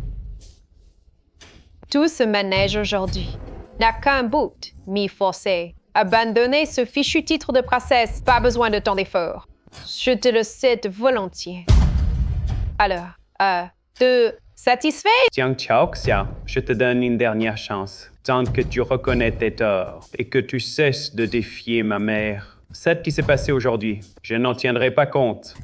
Tout ce manège aujourd'hui n'a qu'un but, mi forcé. Abandonner ce fichu titre de princesse, pas besoin de tant d'efforts. Je te le cède volontiers. Alors, 1, 2, Satisfait? Jiang Xiaoxia, je te donne une dernière chance. Tant que tu reconnais tes torts et que tu cesses de défier ma mère. C'est ce qui s'est passé aujourd'hui. Je n'en tiendrai pas compte.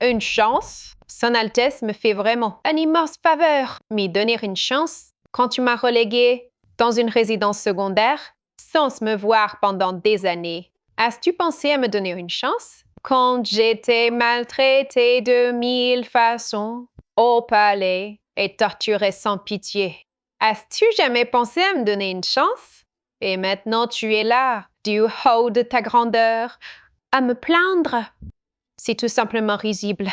Une chance? Son Altesse me fait vraiment une immense faveur. Me donner une chance quand tu m'as relégué dans une résidence secondaire sans me voir pendant des années. As-tu pensé à me donner une chance? Quand j'étais maltraitée de 1000 façons au palais et torturée sans pitié. As-tu jamais pensé à me donner une chance? Et maintenant tu es là, du haut de ta grandeur, à me plaindre. C'est tout simplement risible.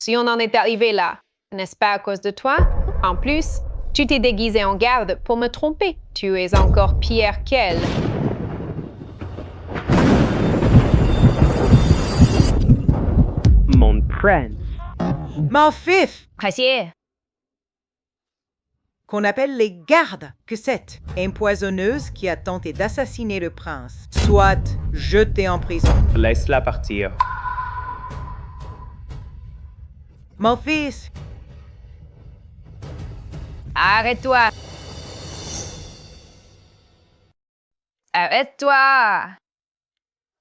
Si on en est arrivé là, n'est-ce pas à cause de toi? En plus, tu t'es déguisé en garde pour me tromper. Tu es encore pire qu'elle. Mon prince. Mon fif, Précieux. qu'on appelle les gardes, que cette empoisonneuse qui a tenté d'assassiner le prince soit jetée en prison. Laisse-la partir. Mon fils, Arrête-toi. Arrête-toi.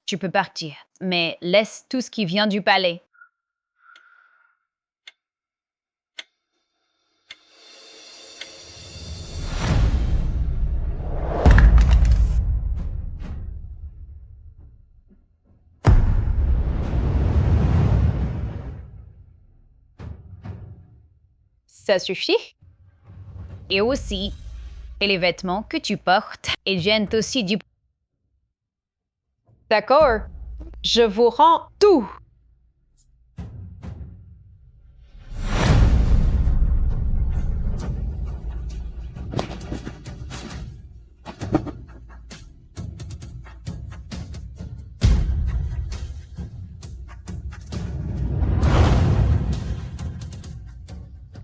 Tu peux partir, mais laisse tout ce qui vient du palais. Ça suffit? Et aussi, et les vêtements que tu portes, et gênent aussi du... D'accord. Je vous rends tout.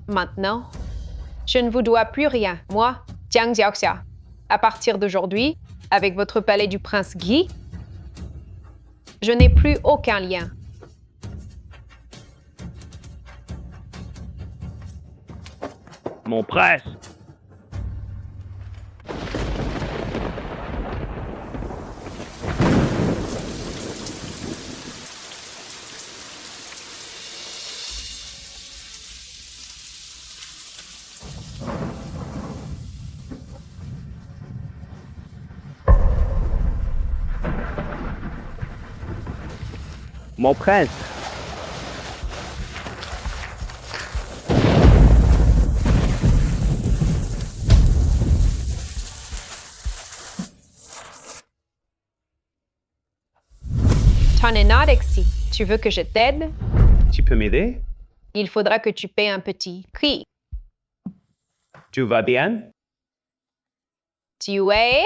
Maintenant, je ne vous dois plus rien, moi, Jiang Xiaoxia. À partir d'aujourd'hui, avec votre palais du prince Guy, je n'ai plus aucun lien. Mon prince. Mon prince. T'en es Alexis. Tu veux que je t'aide? Tu peux m'aider? Il faudra que tu paies un petit prix. Tu vas bien? Tu es?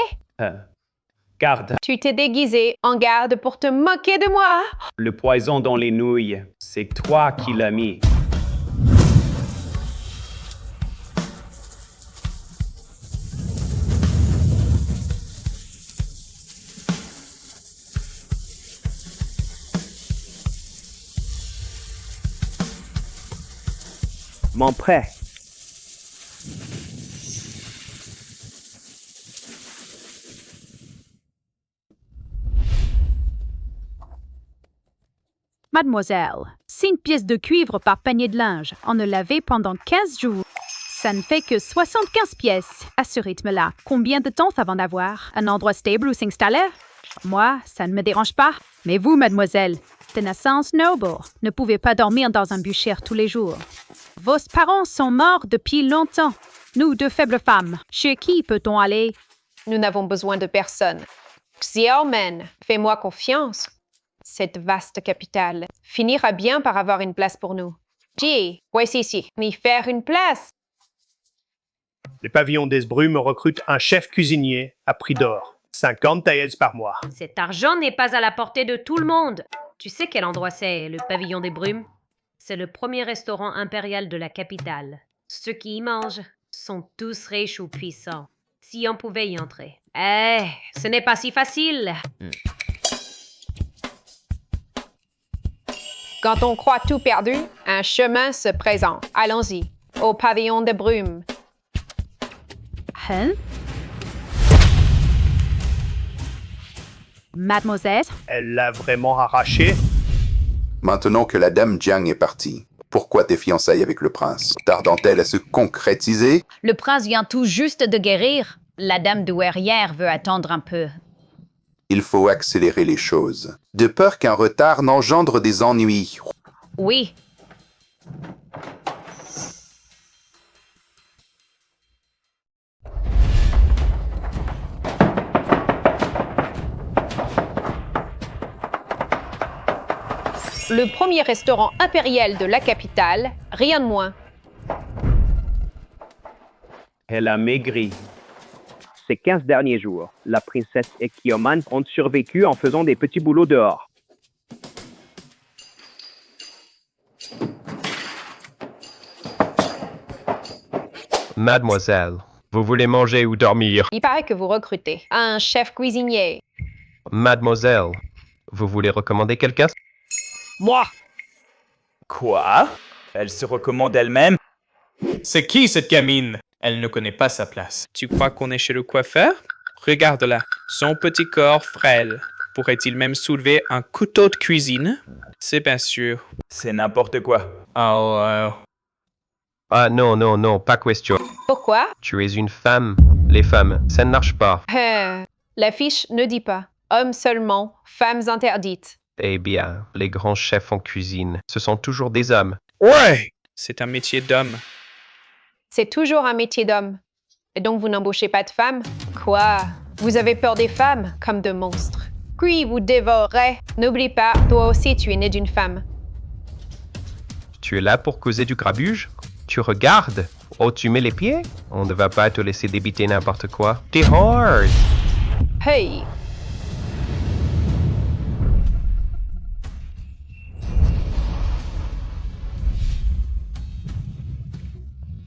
Garde. Tu t'es déguisé en garde pour te moquer de moi? Le poison dans les nouilles, c'est toi qui l'as mis. Mon prince. Mademoiselle, 5 pièces de cuivre par panier de linge. On ne lavait pendant 15 jours. Ça ne fait que 75 pièces. À ce rythme-là, combien de temps ça va en avoir? Un endroit stable où s'installer? Moi, ça ne me dérange pas. Mais vous, mademoiselle, de naissance noble, ne pouvez pas dormir dans un bûcher tous les jours. Vos parents sont morts depuis longtemps. Nous, deux faibles femmes, chez qui peut-on aller? Nous n'avons besoin de personne. Xiaomen, fais-moi confiance. Cette vaste capitale finira bien par avoir une place pour nous. Ji, voici ici, y faire une place. Le pavillon d'Esbru me recrute un chef cuisinier à prix d'or. 50 taillettes par mois. Cet argent n'est pas à la portée de tout le monde. Tu sais quel endroit c'est, le pavillon des brumes? C'est le premier restaurant impérial de la capitale. Ceux qui y mangent sont tous riches ou puissants. Si on pouvait y entrer. Ce n'est pas si facile. Quand on croit tout perdu, un chemin se présente. Allons-y, au pavillon des brumes. Hein? Mademoiselle? Elle l'a vraiment arraché? Maintenant que la dame Jiang est partie, pourquoi tes fiançailles avec le prince tardent-elles à se concrétiser? Le prince vient tout juste de guérir. La dame douairière veut attendre un peu. Il faut accélérer les choses, de peur qu'un retard n'engendre des ennuis. Oui. Le premier restaurant impérial de la capitale, rien de moins. Elle a maigri. Ces 15 derniers jours, la princesse et Kioman ont survécu en faisant des petits boulots dehors. Mademoiselle, vous voulez manger ou dormir? Il paraît que vous recrutez un chef cuisinier. Mademoiselle, vous voulez recommander quelqu'un? Moi! Quoi? Elle se recommande elle-même? C'est qui cette gamine? Elle ne connaît pas sa place. Tu crois qu'on est chez le coiffeur? Regarde-la, son petit corps frêle. Pourrait-il même soulever un couteau de cuisine? C'est bien sûr. C'est n'importe quoi. Ah non, non, non, pas question. Pourquoi? Tu es une femme. Les femmes, ça ne marche pas. L'affiche ne dit pas. Hommes seulement, femmes interdites. Eh bien, les grands chefs en cuisine, ce sont toujours des hommes. Ouais! C'est un métier d'homme. C'est toujours un métier d'homme. Et donc vous n'embauchez pas de femmes? Quoi? Vous avez peur des femmes comme de monstres. Puis vous dévorerez. N'oublie pas, toi aussi tu es né d'une femme. Tu es là pour causer du grabuge? Tu regardes? Oh, tu mets les pieds? On ne va pas te laisser débiter n'importe quoi. T'es hard! Hey!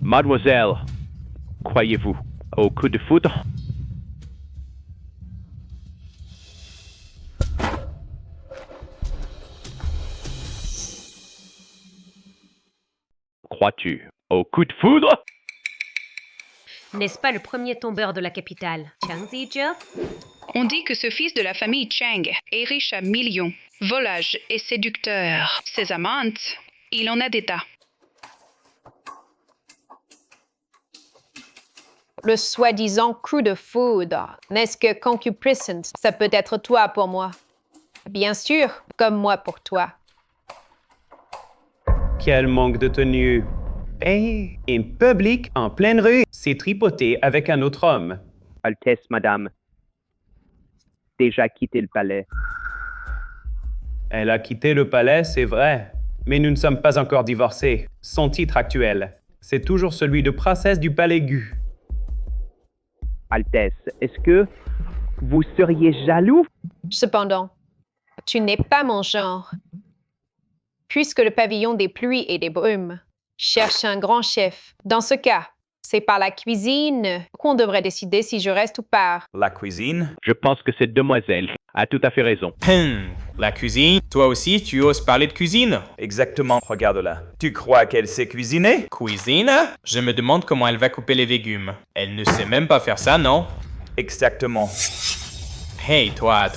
Mademoiselle, croyez-vous au coup de foudre? Crois-tu au coup de foudre? N'est-ce pas le premier tombeur de la capitale, Chang Zijia? On dit que ce fils de la famille Chang est riche à millions, volage et séducteur. Ses amantes, il en a des tas. Le soi-disant coup de foudre. N'est-ce que concupiscence? Ça peut être toi pour moi. Bien sûr, comme moi pour toi. Quel manque de tenue. Et en public, en pleine rue, s'est tripoté avec un autre homme. Altesse, madame. Déjà quitté le palais. Elle a quitté le palais, c'est vrai. Mais nous ne sommes pas encore divorcés. Son titre actuel, c'est toujours celui de princesse du palais Gu. Altesse, est-ce que vous seriez jaloux? Cependant, tu n'es pas mon genre. Puisque le pavillon des pluies et des brumes cherche un grand chef, dans ce cas, c'est par la cuisine qu'on devrait décider si je reste ou pars. La cuisine? Je pense que cette demoiselle a tout à fait raison. La cuisine? Toi aussi, tu oses parler de cuisine? Exactement, regarde-la. Tu crois qu'elle sait cuisiner? Cuisine? Je me demande comment elle va couper les légumes. Elle ne sait même pas faire ça, non? Exactement. Hey, toi!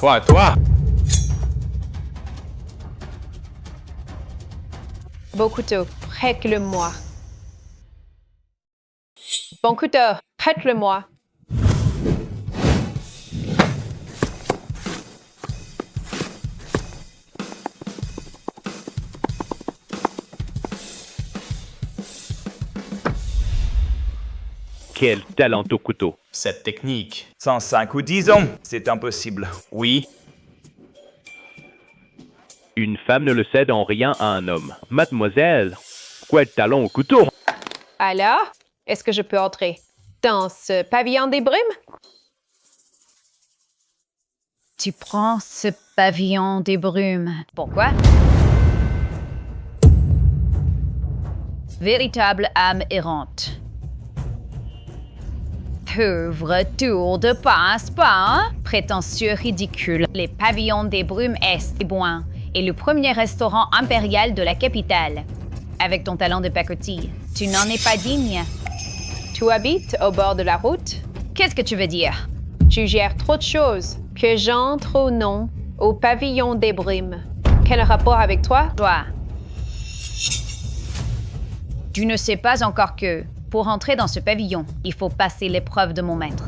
Beau couteau, prête-le-moi. Bon couteau, prête-le-moi. Quel talent au couteau. Cette technique. 105 ou 10 ans, c'est impossible. Oui. Une femme ne le cède en rien à un homme. Mademoiselle, quel talent au couteau. Alors, est-ce que je peux entrer dans ce pavillon des brumes? Tu prends ce pavillon des brumes. Pourquoi? Véritable âme errante. Pauvre tour de passe-pas, prétentieux ridicule. Les pavillons des brumes est bon. est le premier restaurant impérial de la capitale. Avec ton talent de pacotille, tu n'en es pas digne. Tu habites au bord de la route? Qu'est-ce que tu veux dire? Tu gères trop de choses. Que j'entre ou non au pavillon des brumes. Quel rapport avec toi? Toi. Tu ne sais pas encore que, pour entrer dans ce pavillon, il faut passer l'épreuve de mon maître.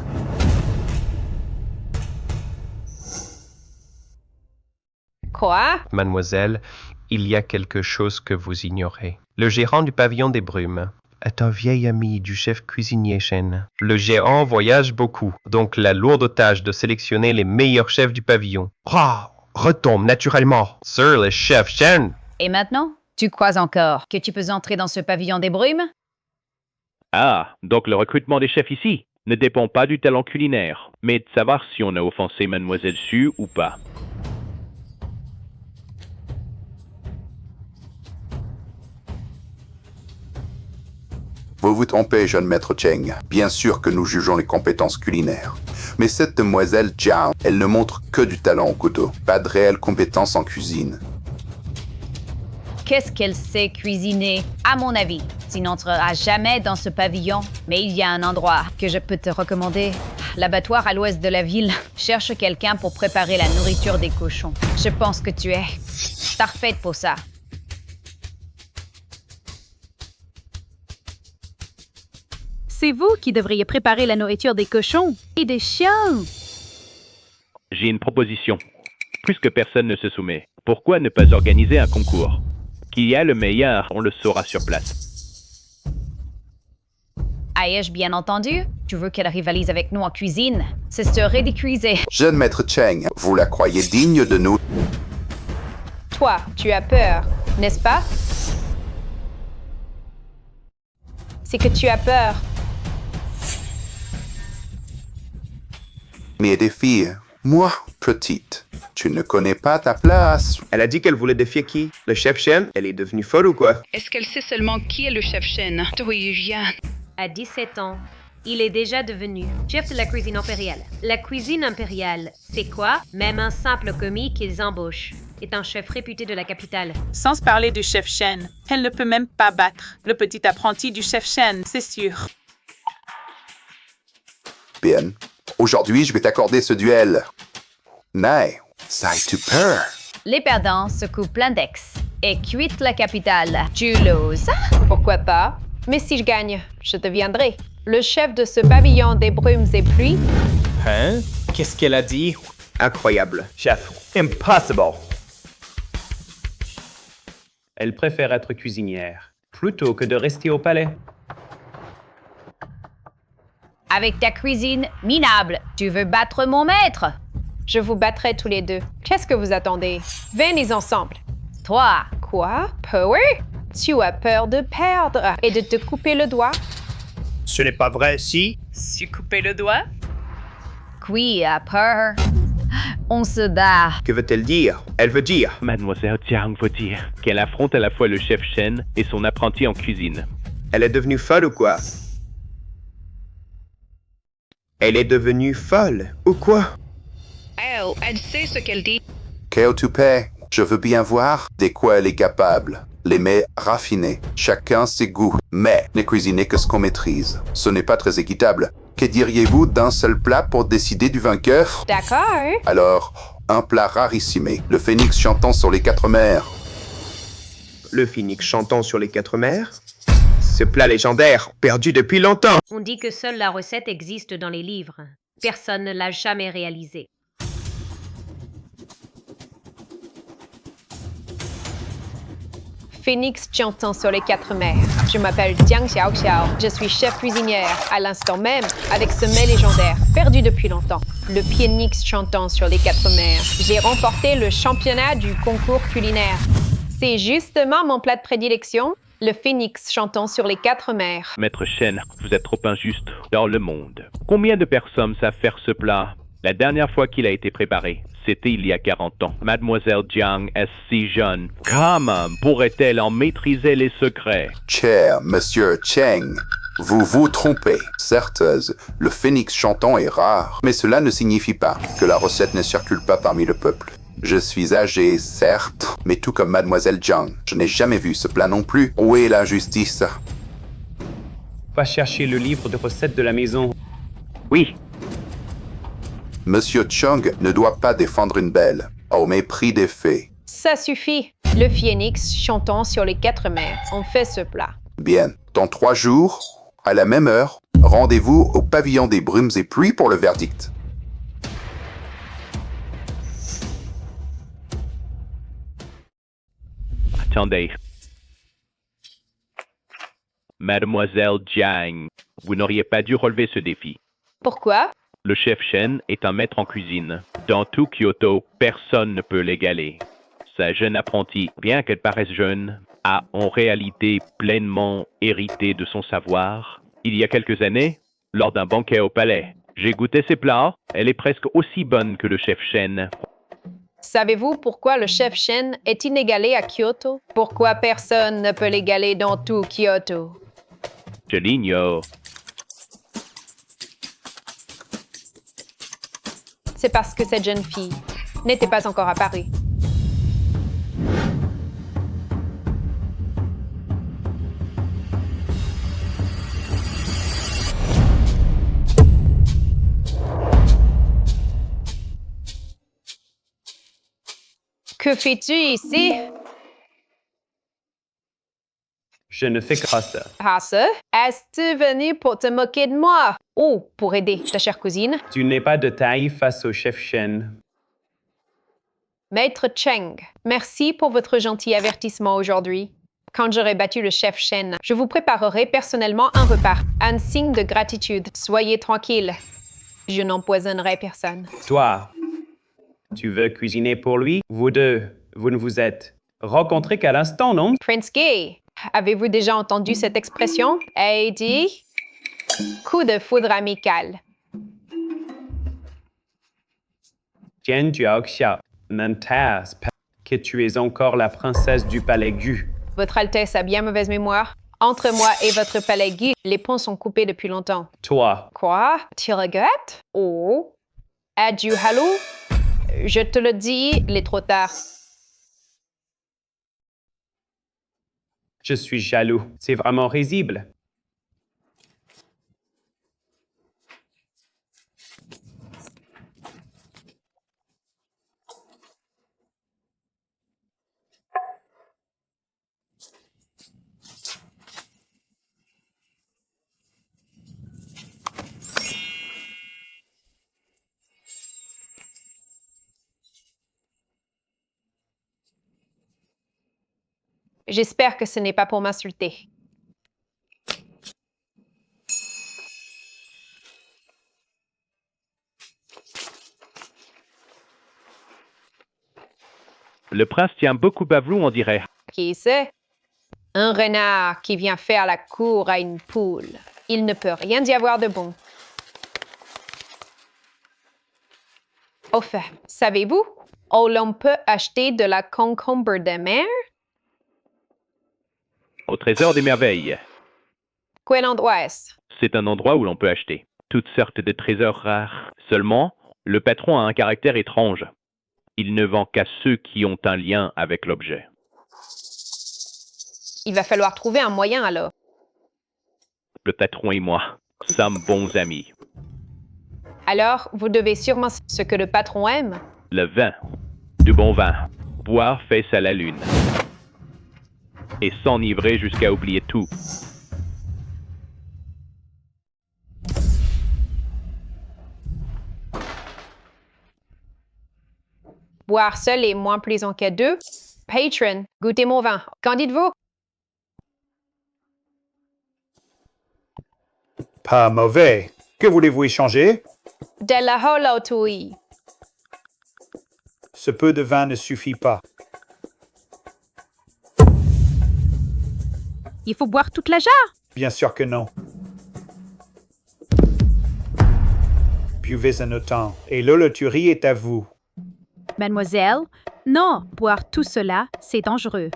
Quoi? Mademoiselle, il y a quelque chose que vous ignorez. Le gérant du pavillon des brumes est un vieil ami du chef cuisinier Shen. Le gérant voyage beaucoup, donc la lourde tâche de sélectionner les meilleurs chefs du pavillon retombe naturellement sur le chef Shen. Et maintenant, tu crois encore que tu peux entrer dans ce pavillon des brumes? Ah, donc le recrutement des chefs ici ne dépend pas du talent culinaire, mais de savoir si on a offensé Mademoiselle Su ou pas. Vous vous trompez, jeune maître Cheng. Bien sûr que nous jugeons les compétences culinaires. Mais cette demoiselle Jiang, elle ne montre que du talent au couteau, pas de réelles compétences en cuisine. Qu'est-ce qu'elle sait cuisiner? À mon avis, tu n'entreras jamais dans ce pavillon, mais il y a un endroit que je peux te recommander. L'abattoir à l'ouest de la ville cherche quelqu'un pour préparer la nourriture des cochons. Je pense que tu es parfaite pour ça. C'est vous qui devriez préparer la nourriture des cochons et des chiens. J'ai une proposition. Puisque personne ne se soumet, pourquoi ne pas organiser un concours? Qui a le meilleur, on le saura sur place. Ai-je bien entendu? Tu veux qu'elle rivalise avec nous en cuisine? Ce serait ridiculisé. Jeune maître Cheng, vous la croyez digne de nous? Toi, tu as peur, n'est-ce pas? C'est que tu as peur. Mais des filles, moi, petite, tu ne connais pas ta place. Elle a dit qu'elle voulait défier qui? Le chef Shen? Elle est devenue folle ou quoi? Est-ce qu'elle sait seulement qui est le chef Shen? Oui, Jian. À 17 ans, il est déjà devenu chef de la cuisine impériale. La cuisine impériale, c'est quoi? Même un simple commis qu'ils embauchent est un chef réputé de la capitale. Sans parler du chef Shen, elle ne peut même pas battre le petit apprenti du chef Shen, c'est sûr. Bien. Aujourd'hui, je vais t'accorder ce duel. N'aie, ça tu peur. Les perdants se coupent l'index et quittent la capitale. Tu l'oses? Pourquoi pas? Mais si je gagne, je deviendrai le chef de ce pavillon des brumes et pluies. Hein? Qu'est-ce qu'elle a dit? Incroyable. Chef, impossible. Elle préfère être cuisinière, plutôt que de rester au palais. Avec ta cuisine minable, tu veux battre mon maître? Je vous battrai tous les deux. Qu'est-ce que vous attendez? Venez ensemble. Toi. Quoi? Power? Tu as peur de perdre et de te couper le doigt? Ce n'est pas vrai, si? Si couper le doigt? Qui a peur? On se bat. Que veut-elle dire? Elle veut dire. Mademoiselle Jiang veut dire qu'elle affronte à la fois le chef Shen et son apprenti en cuisine. Elle est devenue folle ou quoi? Elle est devenue folle ou quoi? Elle sait ce qu'elle dit. Kao Tupé, je veux bien voir de quoi elle est capable. Les mets raffinés, chacun ses goûts, mais ne cuisiner que ce qu'on maîtrise. Ce n'est pas très équitable. Que diriez-vous d'un seul plat pour décider du vainqueur? D'accord. Alors, un plat rarissimé, le phénix chantant sur les 4 mers. Le phénix chantant sur les 4 mers? Ce plat légendaire, perdu depuis longtemps. On dit que seule la recette existe dans les livres. Personne ne l'a jamais réalisée. Phénix chantant sur les 4 mers. Je m'appelle Jiang Xiaoxiao. Je suis chef cuisinière à l'instant même avec ce mets légendaire, perdu depuis longtemps. Le phénix chantant sur les 4 mers. J'ai remporté le championnat du concours culinaire. C'est justement mon plat de prédilection, le phénix chantant sur les 4 mers. Maître Shen, vous êtes trop injuste dans le monde. Combien de personnes savent faire ce plat? La dernière fois qu'il a été préparé, c'était il y a 40 ans. Mademoiselle Jiang est si jeune. Comment pourrait-elle en maîtriser les secrets? Cher Monsieur Cheng, vous vous trompez. Certes, le phénix chantant est rare, mais cela ne signifie pas que la recette ne circule pas parmi le peuple. Je suis âgé, certes, mais tout comme Mademoiselle Jiang, je n'ai jamais vu ce plat non plus. Où est la justice? Va chercher le livre de recettes de la maison. Oui. Monsieur Chung ne doit pas défendre une belle, au mépris des faits. Ça suffit. Le phénix chantant sur les 4 mers. On fait ce plat. Bien. Dans 3 jours, à la même heure, rendez-vous au pavillon des brumes et pluies pour le verdict. Attendez. Mademoiselle Jiang, vous n'auriez pas dû relever ce défi. Pourquoi? Le chef Shen est un maître en cuisine. Dans tout Kyoto, personne ne peut l'égaler. Sa jeune apprentie, bien qu'elle paraisse jeune, a en réalité pleinement hérité de son savoir. Il y a quelques années, lors d'un banquet au palais, j'ai goûté ses plats. Elle est presque aussi bonne que le chef Shen. Savez-vous pourquoi le chef Shen est inégalé à Kyoto? Pourquoi personne ne peut l'égaler dans tout Kyoto? Je l'ignore. C'est parce que cette jeune fille n'était pas encore apparue. Que fais-tu ici? Je ne fais que ça. Ah ça? Est-ce venu pour te moquer de moi? Ou pour aider ta chère cousine? Tu n'es pas de taille face au chef Shen. Maître Cheng, merci pour votre gentil avertissement aujourd'hui. Quand j'aurai battu le chef Shen, je vous préparerai personnellement un repas. Un signe de gratitude. Soyez tranquille. Je n'empoisonnerai personne. Toi, tu veux cuisiner pour lui? Vous deux, vous ne vous êtes rencontrés qu'à l'instant, non? Prince Gay, avez-vous déjà entendu cette expression? Heidi? Coup de foudre amical. Tian Jiaoxia, n'entasse pas que tu es encore la princesse du palais Gu. Votre Altesse a bien mauvaise mémoire. Entre moi et votre palais Gu, les ponts sont coupés depuis longtemps. Toi, Quoi? Tu regrettes? Oh? Adieu, hallô? Je te le dis, il est trop tard. je suis jaloux. C'est vraiment risible. J'espère que ce n'est pas pour m'insulter. Le prince tient beaucoup à vous, on dirait. Qui c'est? Un renard qui vient faire la cour à une poule. Il ne peut rien y avoir de bon. Au fait, savez-vous où l'on peut acheter de la concombre de mer? Au trésor des merveilles. Quel endroit est-ce? C'est un endroit où l'on peut acheter toutes sortes de trésors rares. Seulement, le patron a un caractère étrange. Il ne vend qu'à ceux qui ont un lien avec l'objet. Il va falloir trouver un moyen alors. Le patron et moi sommes bons amis. Alors, vous devez sûrement ce que le patron aime. Le vin, du bon vin. Boire fait ça la lune. Et s'enivrer jusqu'à oublier tout. Boire seul est moins plaisant qu'à deux. Patron, goûtez mon vin. Qu'en dites-vous? Pas mauvais. Que voulez-vous échanger? De la holotui. Ce peu de vin ne suffit pas. Il faut boire toute la jarre. Bien sûr que non. Buvez en autant, et l'holoturie est à vous. Mademoiselle, non, boire tout cela, c'est dangereux.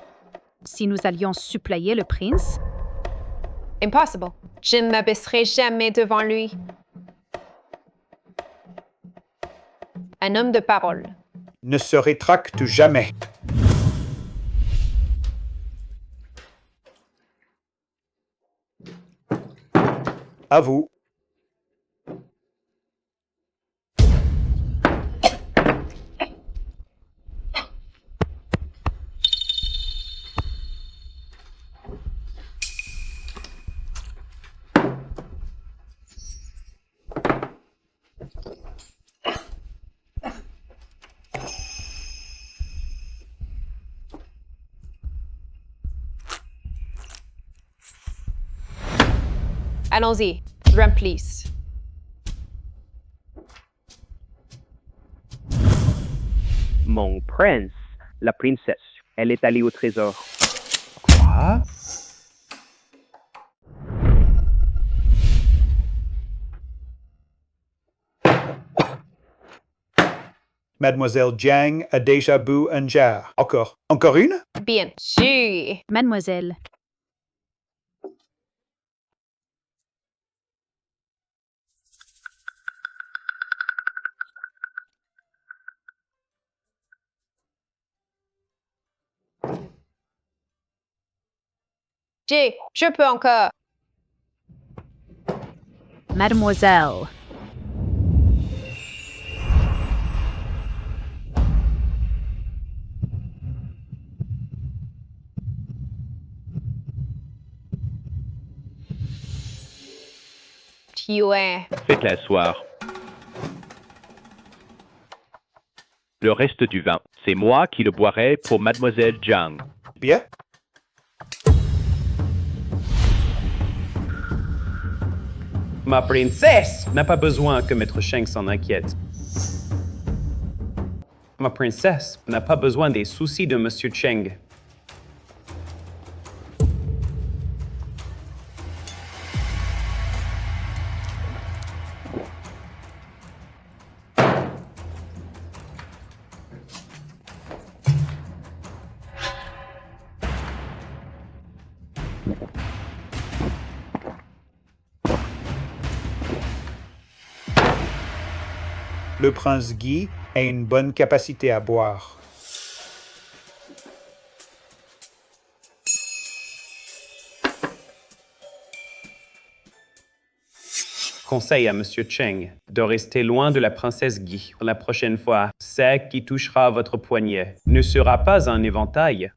Si nous allions suppléer le prince... Impossible. Je ne m'abaisserai jamais devant lui. Un homme de parole. ne se rétracte jamais. À vous. Allons-y, remplisse. Mon prince, la princesse, elle est allée au trésor. Quoi? Mademoiselle Jiang a déjà bu un jar. Encore. Encore une? Bien sûr. Mademoiselle, Je peux encore. mademoiselle, Tu es. Faites-la asseoir. Le reste du vin, c'est moi qui le boirai pour Mademoiselle Jiang. Bien. Ma princesse n'a pas besoin que Maître Cheng s'en inquiète. Ma princesse n'a pas besoin des soucis de Monsieur Cheng. Le prince Guy a une bonne capacité à boire. Conseil à Monsieur Cheng de rester loin de la princesse Guy. La prochaine fois, celle qui touchera votre poignet ne sera pas un éventail.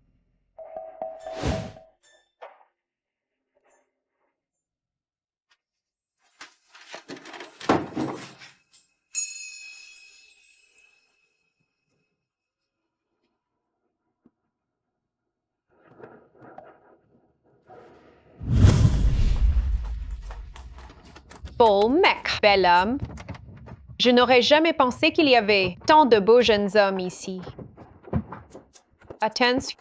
Beau mec, bel homme. Je n'aurais jamais pensé qu'il y avait tant de beaux jeunes hommes ici. Attention.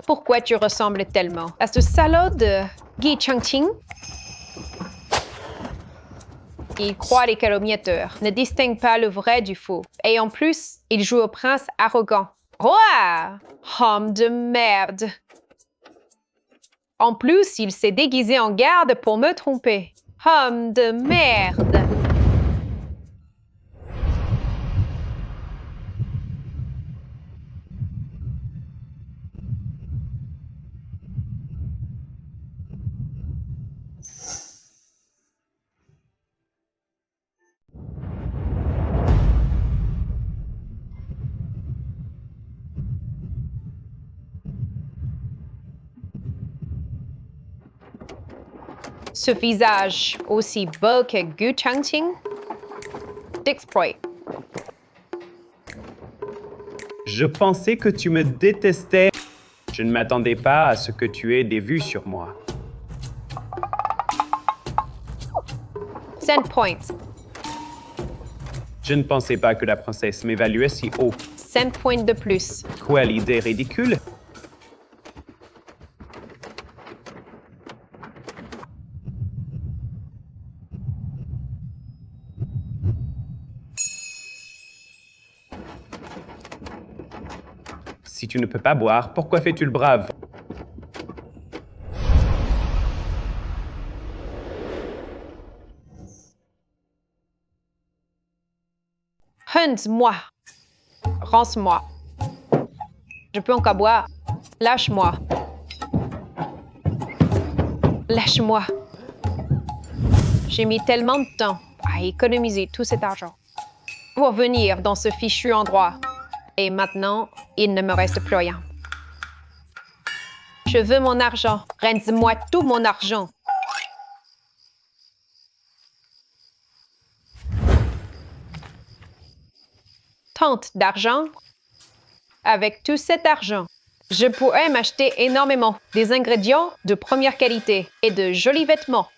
Pourquoi tu ressembles tellement à ce salaud de Guy Changqing? Il croit les calomniateurs, ne distingue pas le vrai du faux. Et en plus, il joue au prince arrogant. Ouah! Homme de merde! En plus, il s'est déguisé en garde pour me tromper. Homme de merde! Ce visage aussi beau que Gu Changqing? D'exploit. Je pensais que tu me détestais. Je ne m'attendais pas à ce que tu aies des vues sur moi. 5 points. Je ne pensais pas que la princesse m'évaluait si haut. 5 points de plus. Quelle idée ridicule! Si tu ne peux pas boire, pourquoi fais-tu le brave? Hunds-moi. Rance-moi. Je peux encore boire. Lâche-moi. Lâche-moi. J'ai mis tellement de temps à économiser tout cet argent pour venir dans ce fichu endroit. Et maintenant, il ne me reste plus rien. Je veux mon argent. Rends-moi tout mon argent. Tant d'argent. Avec tout cet argent, je pourrais m'acheter énormément des ingrédients de première qualité et de jolis vêtements.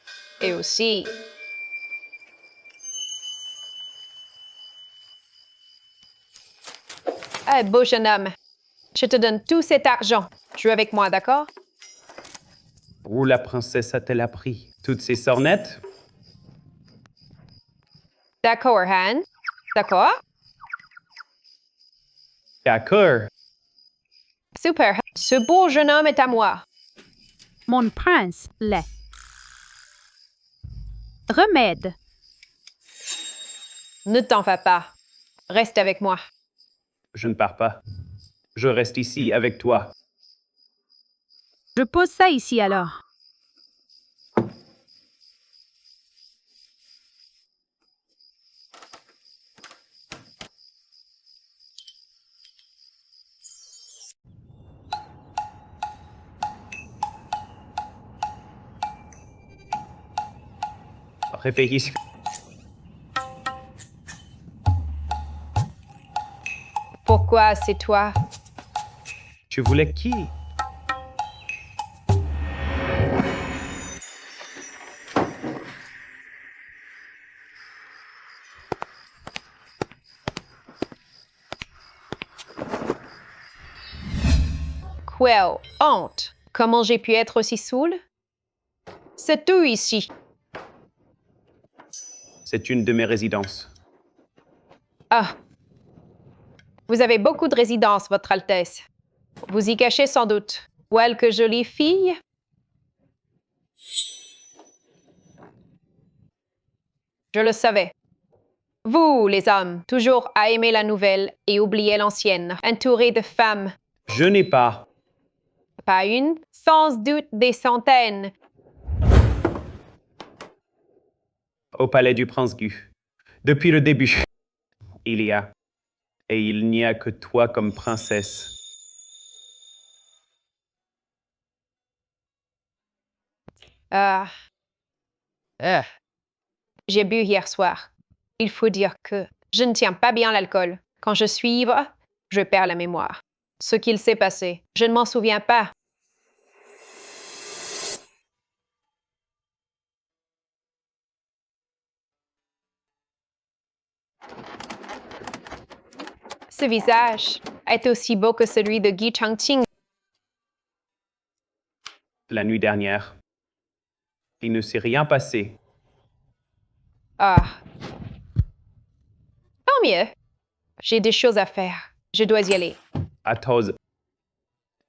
Et aussi... Ah, beau jeune homme, je te donne tout cet argent. Joue avec moi, d'accord? Où la princesse a-t-elle appris toutes ces sornettes? D'accord, Han. D'accord? D'accord. Super. Ce beau jeune homme est à moi. Mon prince l'est. Remède. Ne t'en fais pas. Reste avec moi. Je ne pars pas. Je reste ici avec toi. Je pose ça ici alors. Réfléchis. Pourquoi c'est toi? Tu voulais qui? Quelle honte! Comment j'ai pu être aussi saoul? C'est tout ici. C'est une de mes résidences. Ah! Vous avez beaucoup de résidences, Votre Altesse. Vous y cachez sans doute quelques jolies filles? Je le savais. Vous, les hommes, toujours à aimer la nouvelle et oublier l'ancienne, entourés de femmes. Je n'ai pas. Pas une, sans doute des centaines. Au palais du prince Gu. Depuis le début, il y a. Et il n'y a que toi comme princesse. J'ai bu hier soir. Il faut dire que je ne tiens pas bien l'alcool. Quand je suis ivre, je perds la mémoire. Ce qu'il s'est passé, je ne m'en souviens pas. Ce visage est aussi beau que celui de Guy Changqing. La nuit dernière, il ne s'est rien passé. Ah. Tant mieux. J'ai des choses à faire. Je dois y aller. À Toz,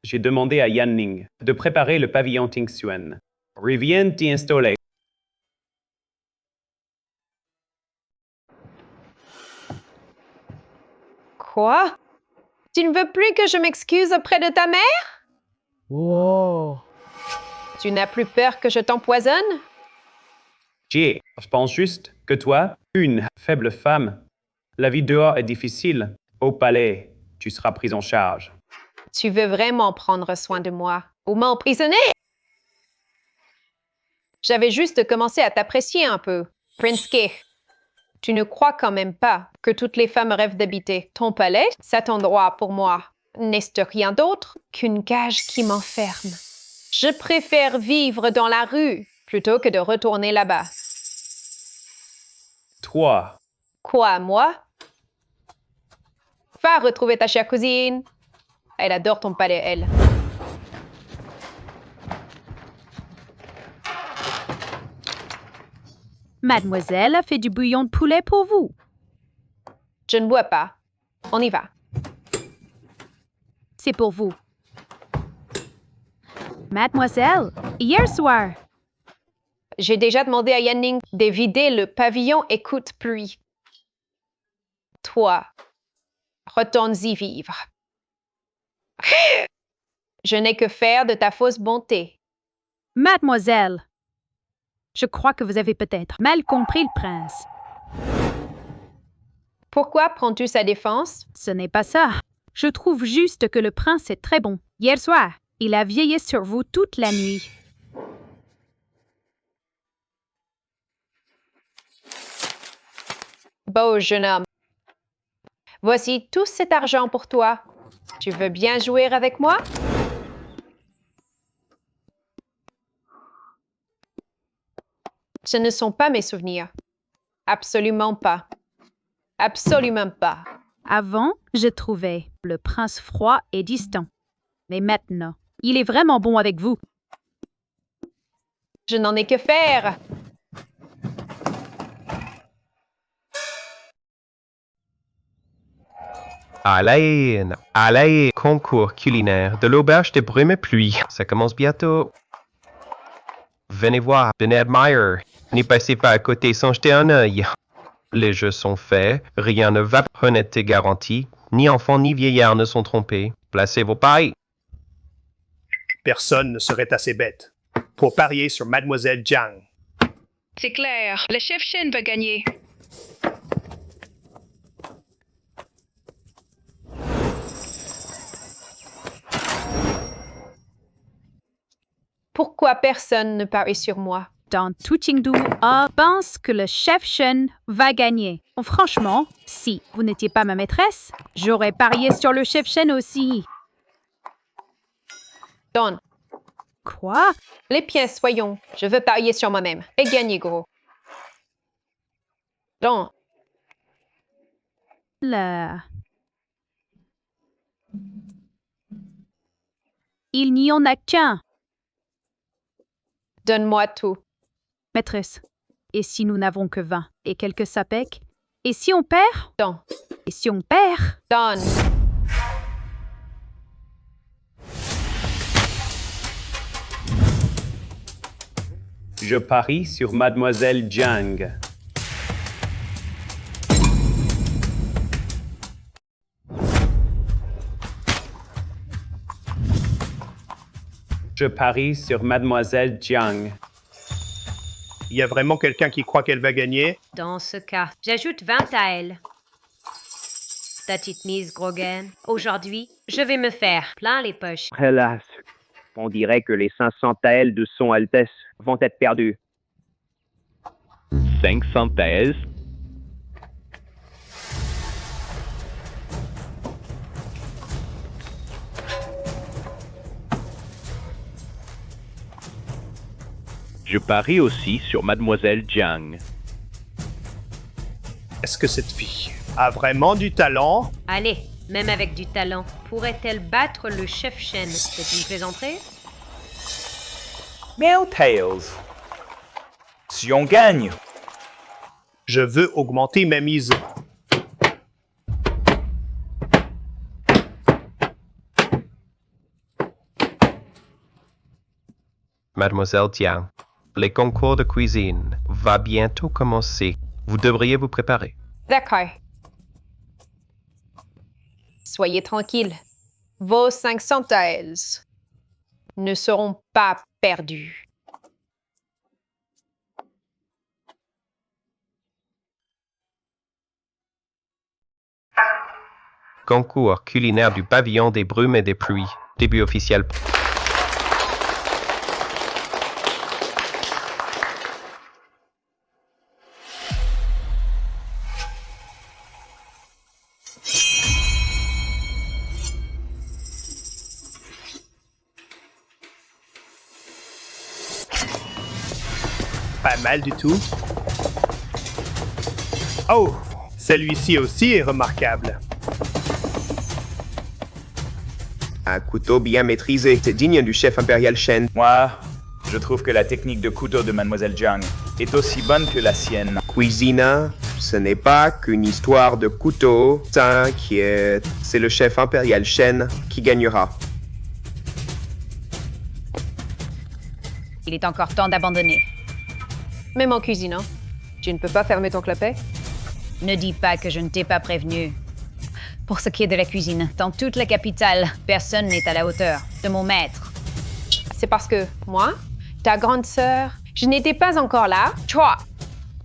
j'ai demandé à Yan Ning de préparer le pavillon Tingxuan. Reviens t'y installer. Quoi? Tu ne veux plus que je m'excuse auprès de ta mère? Wow. Tu n'as plus peur que je t'empoisonne? Je pense juste que toi, une faible femme, la vie dehors est difficile. Au palais, tu seras prise en charge. Tu veux vraiment prendre soin de moi ou m'emprisonner? J'avais juste commencé à t'apprécier un peu, Prince Kay. Tu ne crois quand même pas que toutes les femmes rêvent d'habiter ton palais? Cet endroit, pour moi, n'est rien d'autre qu'une cage qui m'enferme. Je préfère vivre dans la rue plutôt que de retourner là-bas. Toi. Quoi, moi? Va retrouver ta chère cousine. Elle adore ton palais, elle. Mademoiselle a fait du bouillon de poulet pour vous. Je ne bois pas. On y va. C'est pour vous. Mademoiselle, hier soir. J'ai déjà demandé à Yan Ning de vider le pavillon et coûte pluie. Toi, retourne-y vivre. Je n'ai que faire de ta fausse bonté. Mademoiselle, je crois que vous avez peut-être mal compris le prince. Pourquoi prends-tu sa défense? Ce n'est pas ça. Je trouve juste que le prince est très bon. Hier soir, il a veillé sur vous toute la nuit. Beau jeune homme. Voici tout cet argent pour toi. Tu veux bien jouer avec moi? Ce ne sont pas mes souvenirs. Absolument pas. Absolument pas. Avant, je trouvais le prince froid et distant. Mais maintenant, il est vraiment bon avec vous. Je n'en ai que faire. Allez, concours culinaire de l'auberge des brumes et pluie. Ça commence bientôt. Venez voir, Bened Meyer. N'y passez pas à côté sans jeter un œil. Les jeux sont faits, rien ne va, honnêteté garantie. Ni enfants ni vieillards ne sont trompés. Placez vos paris. Personne ne serait assez bête pour parier sur Mademoiselle Jiang. C'est clair, le chef Shen va gagner. Pourquoi personne ne parie sur moi? Dans tout Chengdu, pense que le chef Shen va gagner. Franchement, si vous n'étiez pas ma maîtresse, j'aurais parié sur le chef Shen aussi. Donne. Quoi? Les pièces, soyons. Je veux parier sur moi-même. Et gagner, gros. Donne. Là. Il n'y en a qu'un. Donne-moi tout. Maîtresse, et si nous n'avons que 20 et quelques sapèques? Et si on perd? Donne. Et si on perd? Donne. Je parie sur Mademoiselle Jiang. Je parie sur Mademoiselle Jiang. Il y a vraiment quelqu'un qui croit qu'elle va gagner? Dans ce cas, j'ajoute 20 à elle. Ta petite mise, Grogan. Aujourd'hui, je vais me faire plein les poches. Hélas, on dirait que les 500 taels de Son Altesse vont être perdus. 500 taels? Je parie aussi sur Mademoiselle Jiang. Est-ce que cette fille a vraiment du talent? Allez, même avec du talent, pourrait-elle battre le chef Shen? C'est une plaisanterie? Mais aux Tails, si on gagne. Je veux augmenter ma mise. Mademoiselle Jiang, les concours de cuisine va bientôt commencer. Vous devriez vous préparer. D'accord. Soyez tranquille. Vos 500 taels ne seront pas perdus. Concours culinaire du pavillon des brumes et des pluies. Début officiel. Pas mal du tout. Oh, celui-ci aussi est remarquable. Un couteau bien maîtrisé, c'est digne du chef impérial Shen. Moi, je trouve que la technique de couteau de Mademoiselle Jiang est aussi bonne que la sienne. Cuisine, ce n'est pas qu'une histoire de couteau. T'inquiète, c'est le chef impérial Shen qui gagnera. Il est encore temps d'abandonner. Même en cuisinant, tu ne peux pas fermer ton clapet? Ne dis pas que je ne t'ai pas prévenu. Pour ce qui est de la cuisine, dans toute la capitale, personne n'est à la hauteur de mon maître. C'est parce que moi, ta grande sœur, je n'étais pas encore là. Toi,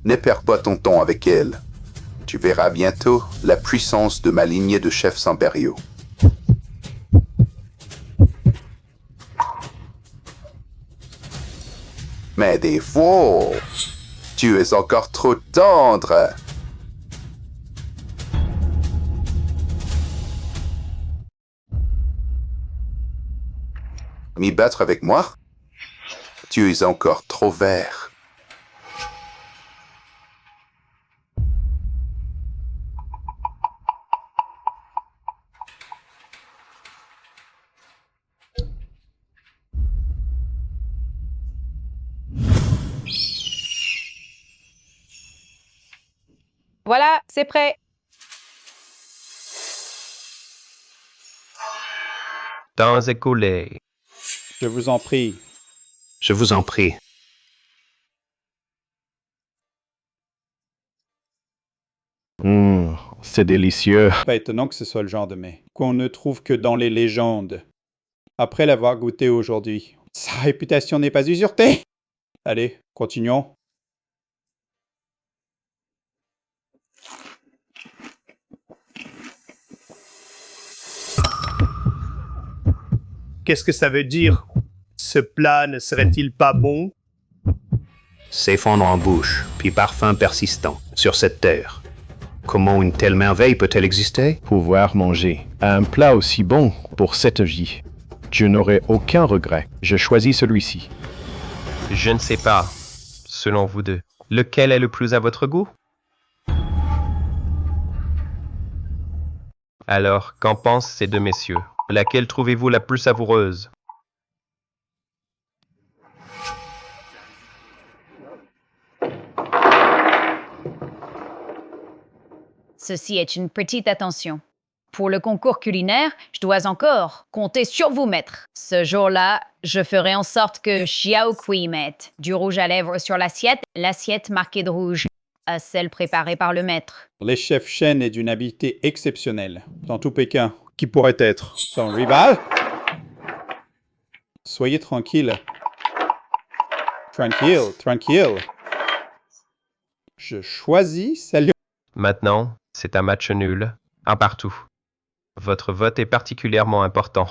Ne perds pas ton temps avec elle. Tu verras bientôt la puissance de ma lignée de chefs impériaux. Mais des fois, tu es encore trop tendre. M'y battre avec moi? Tu es encore trop vert. voilà, c'est prêt. Temps écoulé. Je vous en prie. Je vous en prie. C'est délicieux. Pas étonnant que ce soit le genre de mets qu'on ne trouve que dans les légendes. Après l'avoir goûté aujourd'hui, sa réputation n'est pas usurpée. Allez, continuons. Qu'est-ce que ça veut dire? Ce plat ne serait-il pas bon? S'effondre en bouche, puis parfum persistant, sur cette terre. Comment une telle merveille peut-elle exister? Pouvoir manger un plat aussi bon pour cette vie. Je n'aurai aucun regret. Je choisis celui-ci. Je ne sais pas, selon vous deux. Lequel est le plus à votre goût? Alors, qu'en pensent ces deux messieurs? Laquelle trouvez-vous la plus savoureuse? Ceci est une petite attention. Pour le concours culinaire, je dois encore compter sur vous, maître. Ce jour-là, je ferai en sorte que Xiao Kui mette du rouge à lèvres sur l'assiette marquée de rouge, à celle préparée par le maître. Les chefs Shen est d'une habileté exceptionnelle. Dans tout Pékin, qui pourrait être son rival? Soyez tranquille. Tranquille. Je choisis celle. Maintenant, c'est un match nul, un partout. Votre vote est particulièrement important.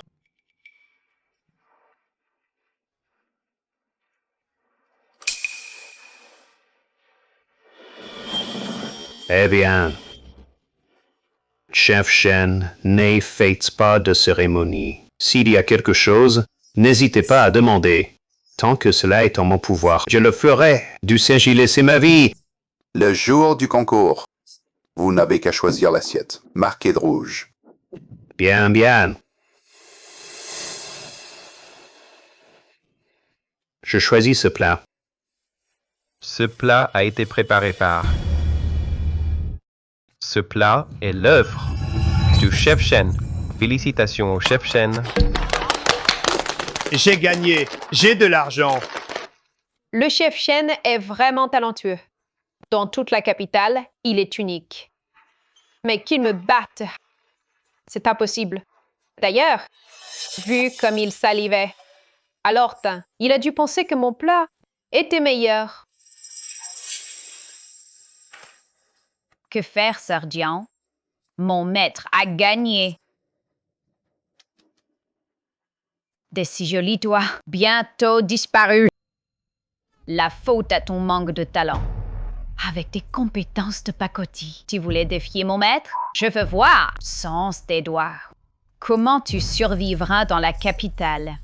Eh bien, chef Shen, ne faites pas de cérémonie. S'il y a quelque chose, n'hésitez pas à demander. Tant que cela est en mon pouvoir, je le ferai. Dussé-je y laisser ma vie? Le jour du concours, vous n'avez qu'à choisir l'assiette, marquée de rouge. Bien. Je choisis ce plat. Ce plat a été préparé par... Ce plat est l'œuvre du chef Shen. Félicitations au chef Shen. J'ai gagné. J'ai de l'argent. Le chef Shen est vraiment talentueux. Dans toute la capitale, il est unique. Mais qu'il me batte, c'est impossible. D'ailleurs, vu comme il salivait, alors il a dû penser que mon plat était meilleur. Que faire, sergent? Mon maître a gagné. Des si jolis doigts, bientôt disparus. La faute à ton manque de talent. Avec tes compétences de pacotille, tu voulais défier mon maître? Je veux voir, sans tes doigts, comment tu survivras dans la capitale.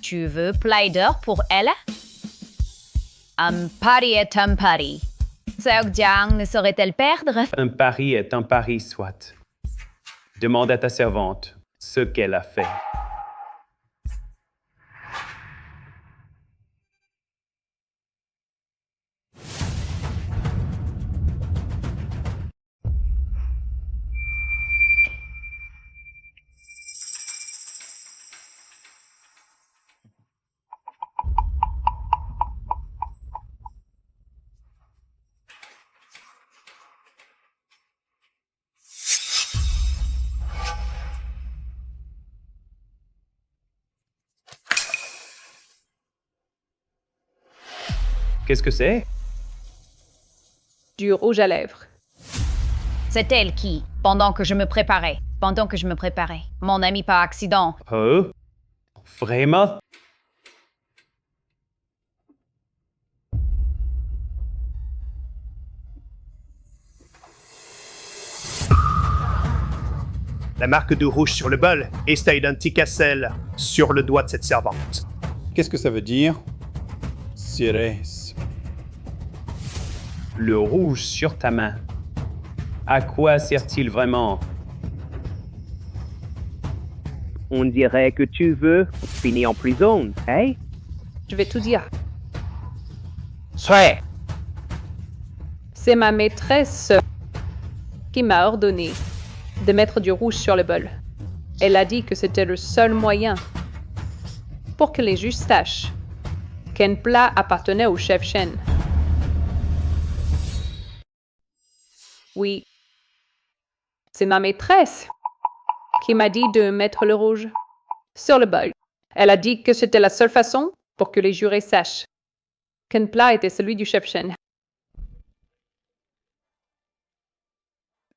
Tu veux plaider pour elle? Un pari est un pari. Mademoiselle Jiang ne saurait-elle perdre? Un pari est un pari, soit. Demande à ta servante ce qu'elle a fait. Qu'est-ce que c'est? Du rouge à lèvres. C'est elle qui, pendant que je me préparais, mon ami par accident. Oh? Vraiment? La marque de rouge sur le bol est identique à celle sur le doigt de cette servante. Qu'est-ce que ça veut dire? Cérès. Le rouge sur ta main. À quoi sert-il vraiment? On dirait que tu veux finir en prison, hein? Je vais tout dire. Soit. C'est ma maîtresse qui m'a ordonné de mettre du rouge sur le bol. Elle a dit que c'était le seul moyen pour que les juges sachent qu'un plat appartenait au chef Shen. Oui, c'est ma maîtresse qui m'a dit de mettre le rouge sur le bol. Elle a dit que c'était la seule façon pour que les jurés sachent qu'un plat était celui du chef Shen.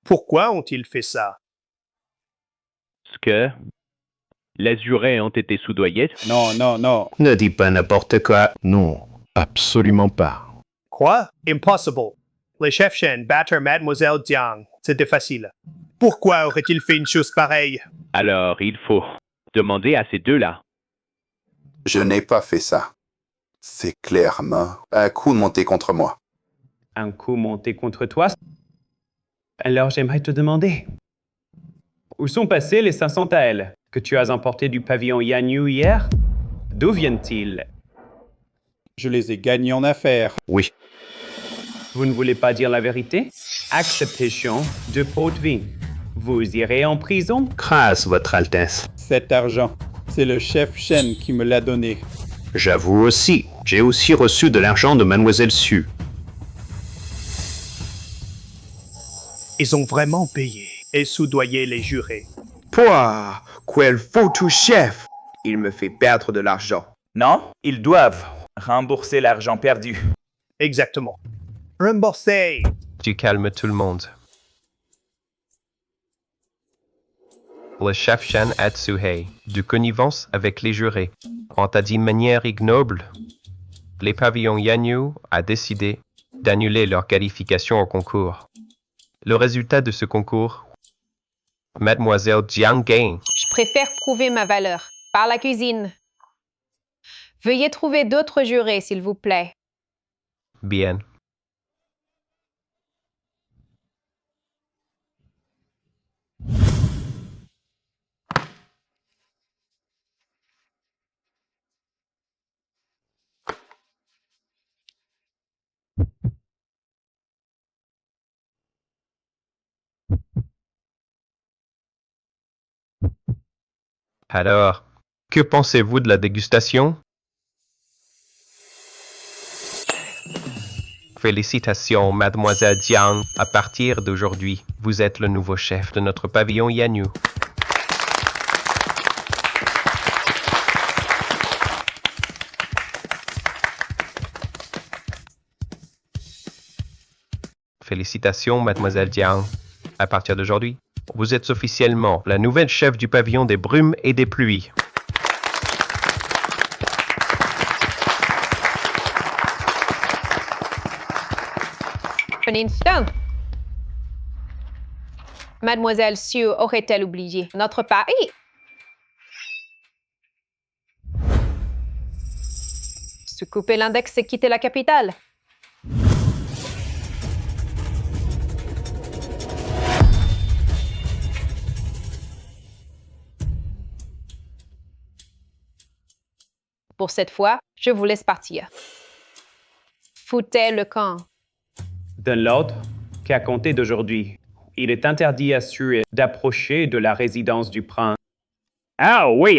Pourquoi ont-ils fait ça? Est-ce que les jurés ont été soudoyés? Non, non, non. Ne dis pas n'importe quoi. Non, absolument pas. Quoi? Impossible. Les chefs Shen battent Mademoiselle Jiang. C'était facile. Pourquoi aurait-il fait une chose pareille? Alors, il faut demander à ces deux-là. Je n'ai pas fait ça. C'est clairement un coup monté contre moi. Un coup monté contre toi? Alors j'aimerais te demander, où sont passés les 500 taels que tu as emportés du pavillon Yanyu hier? D'où viennent-ils? Je les ai gagnés en affaires. Oui. Vous ne voulez pas dire la vérité? Acceptation de pot de vin. Vous irez en prison? Grâce, Votre Altesse. Cet argent, c'est le chef Shen qui me l'a donné. J'avoue aussi. J'ai aussi reçu de l'argent de Mademoiselle Su. Ils ont vraiment payé et soudoyé les jurés. Pouah, quel foutu chef! Il me fait perdre de l'argent. Non, ils doivent rembourser l'argent perdu. Exactement. Rembourser! Tu calmes tout le monde. Le chef Shen Atsuhei, de connivence avec les jurés, en ta dit manière ignoble, les pavillons Yanyu a décidé d'annuler leur qualification au concours. Le résultat de ce concours, Mademoiselle Jiang gagne. Je préfère prouver ma valeur par la cuisine. Veuillez trouver d'autres jurés, s'il vous plaît. Bien. Alors, que pensez-vous de la dégustation? Félicitations, Mademoiselle Jiang. À partir d'aujourd'hui, vous êtes le nouveau chef de notre pavillon Yanyu. Félicitations, Mademoiselle Jiang. À partir d'aujourd'hui, vous êtes officiellement la nouvelle chef du pavillon des brumes et des pluies. Un instant. Mademoiselle Su aurait-elle oublié notre pari? Se couper l'index et quitter la capitale. Pour cette fois, je vous laisse partir. Foutez le camp. D'un l'ordre qu'à compter d'aujourd'hui, il est interdit à ceux d'approcher de la résidence du prince. Ah oui!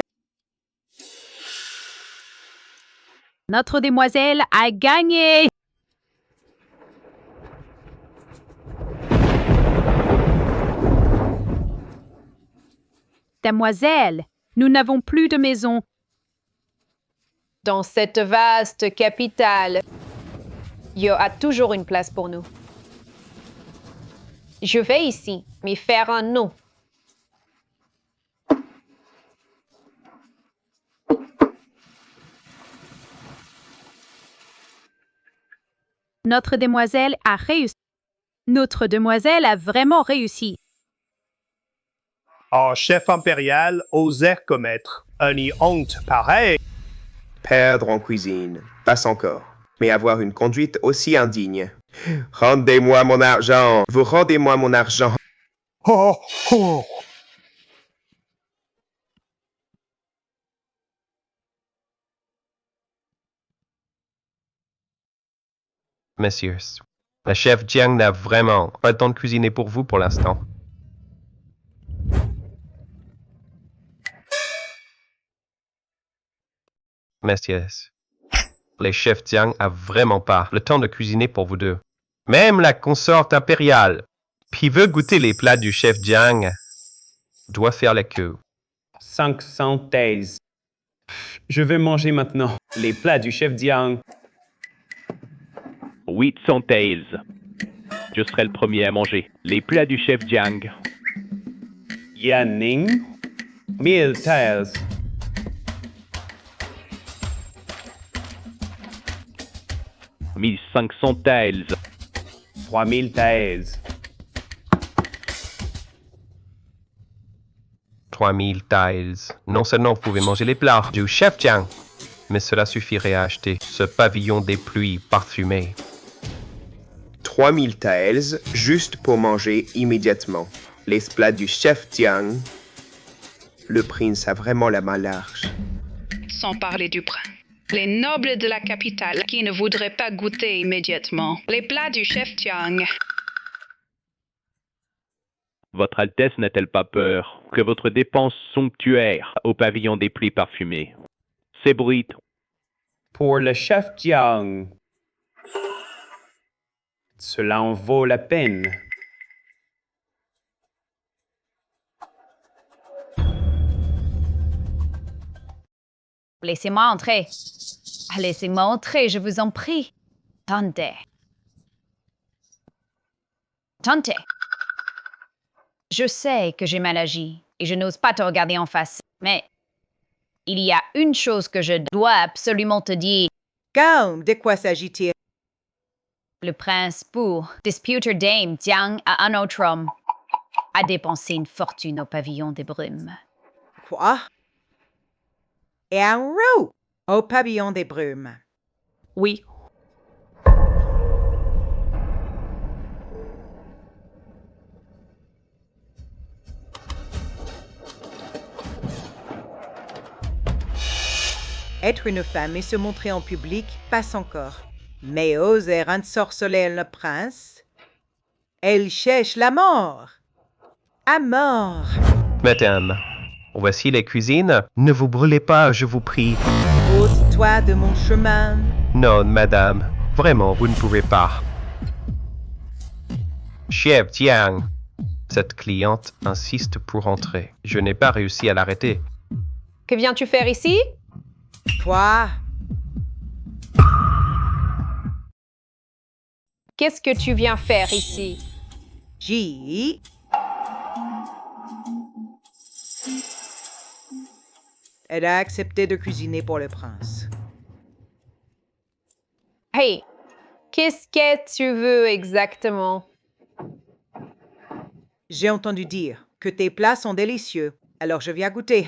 Notre demoiselle a gagné! Demoiselle, nous n'avons plus de maison. Dans cette vaste capitale, il y a toujours une place pour nous. Je vais ici me faire un nom. Notre demoiselle a réussi. Notre demoiselle a vraiment réussi. Un chef impérial osait commettre une honte pareille. Perdre en cuisine, passe encore. Mais avoir une conduite aussi indigne. Rendez-moi mon argent. Vous rendez-moi mon argent. Oh, oh. Messieurs, le chef Jiang n'a vraiment pas le temps de cuisiner pour vous pour l'instant. Messieurs, le chef Jiang a vraiment pas le temps de cuisiner pour vous deux. Même la consorte impériale, qui veut goûter les plats du chef Jiang, doit faire la queue. 500 thèses. Je vais manger maintenant les plats du chef Jiang. 800 thèses. Je serai le premier à manger les plats du chef Jiang. Yanning, 1000 thèses. 1500 thèses. 3000 thèses. 3000 thèses. Non seulement vous pouvez manger les plats du chef Jiang, mais cela suffirait à acheter ce pavillon des pluies parfumé. 3000 taels juste pour manger immédiatement. Les plats du chef Jiang. Le prince a vraiment la main large. Sans parler du prince. Les nobles de la capitale qui ne voudraient pas goûter immédiatement les plats du chef Jiang. Votre Altesse n'a-t-elle pas peur que votre dépense somptuaire au pavillon des pluies parfumées s'ébruite? Pour le chef Jiang, cela en vaut la peine. Laissez-moi entrer. Laissez-moi entrer, je vous en prie. Tentez. Tentez. Je sais que j'ai mal agi et je n'ose pas te regarder en face, mais il y a une chose que je dois absolument te dire. Calme, de quoi s'agit-il? Le prince pour Disputer Dame Jiang à un autre homme a dépensé une fortune au pavillon des brumes. Quoi? Et un roux au pavillon des brumes. Oui. Être une femme et se montrer en public passe encore. Mais oser ensorceler le prince, elle cherche la mort. À mort. Madame, voici les cuisines. Ne vous brûlez pas, je vous prie. Ôte-toi de mon chemin. Non, madame. Vraiment, vous ne pouvez pas. Chef Jiang, cette cliente insiste pour entrer. Je n'ai pas réussi à l'arrêter. Que viens-tu faire ici? Toi. Qu'est-ce que tu viens faire ici? Elle a accepté de cuisiner pour le prince. Hey, qu'est-ce que tu veux exactement? J'ai entendu dire que tes plats sont délicieux, alors je viens goûter.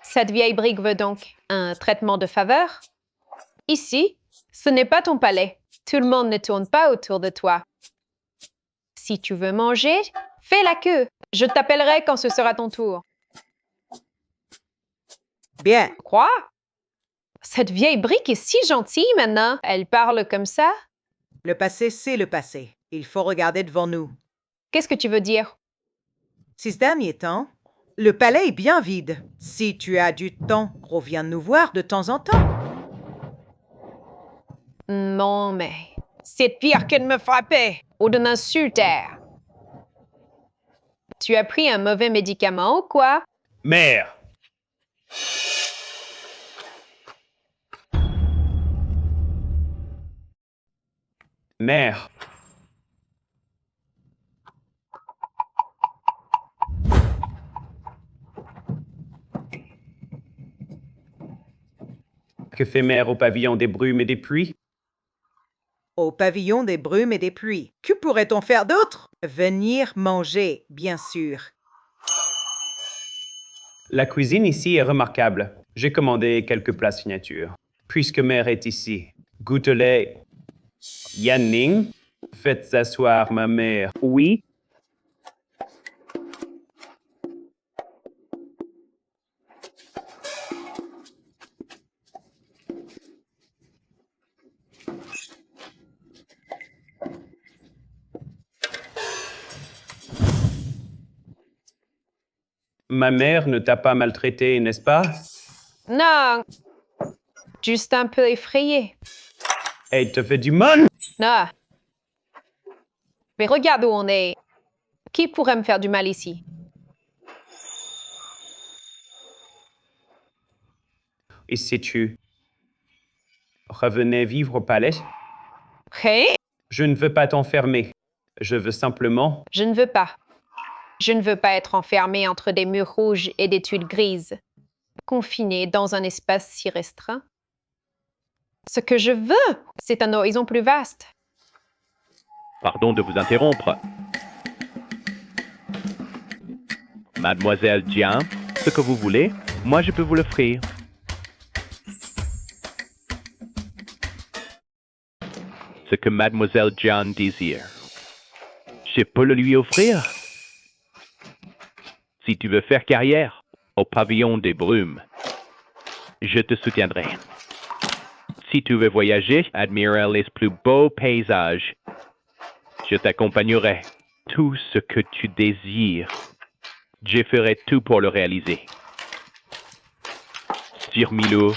Cette vieille brique veut donc un traitement de faveur? Ici, ce n'est pas ton palais. Tout le monde ne tourne pas autour de toi. Si tu veux manger, fais la queue. Je t'appellerai quand ce sera ton tour. Bien. Quoi? Cette vieille brique est si gentille maintenant. Elle parle comme ça. Le passé, c'est le passé. Il faut regarder devant nous. Qu'est-ce que tu veux dire? Ces derniers temps, le palais est bien vide. Si tu as du temps, reviens nous voir de temps en temps. Non, mais c'est pire que de me frapper ou de m'insulter. Tu as pris un mauvais médicament ou quoi? Mère! Mère! Que fait Mère au pavillon des brumes et des pluies? Au pavillon des brumes et des pluies. Que pourrait-on faire d'autre? Venir manger, bien sûr. La cuisine ici est remarquable. J'ai commandé quelques plats signature. Puisque Mère est ici, goûte-les. Yanning, faites asseoir ma mère. Oui. Ma mère ne t'a pas maltraité, n'est-ce pas? Non, juste un peu effrayé. Elle te fait du mal? Non. Mais regarde où on est. Qui pourrait me faire du mal ici? Et si tu revenais vivre au palais? Hé? Je ne veux pas t'enfermer. Je veux simplement... Je ne veux pas. Je ne veux pas être enfermé entre des murs rouges et des tuiles grises, confiné dans un espace si restreint. Ce que je veux, c'est un horizon plus vaste. Pardon de vous interrompre. Mademoiselle Jiang, ce que vous voulez, moi je peux vous l'offrir. Ce que Mademoiselle Jiang désire. Je peux le lui offrir. Si tu veux faire carrière au pavillon des brumes, je te soutiendrai. Si tu veux voyager, admirer les plus beaux paysages, je t'accompagnerai. Tout ce que tu désires, je ferai tout pour le réaliser. Sir Milou,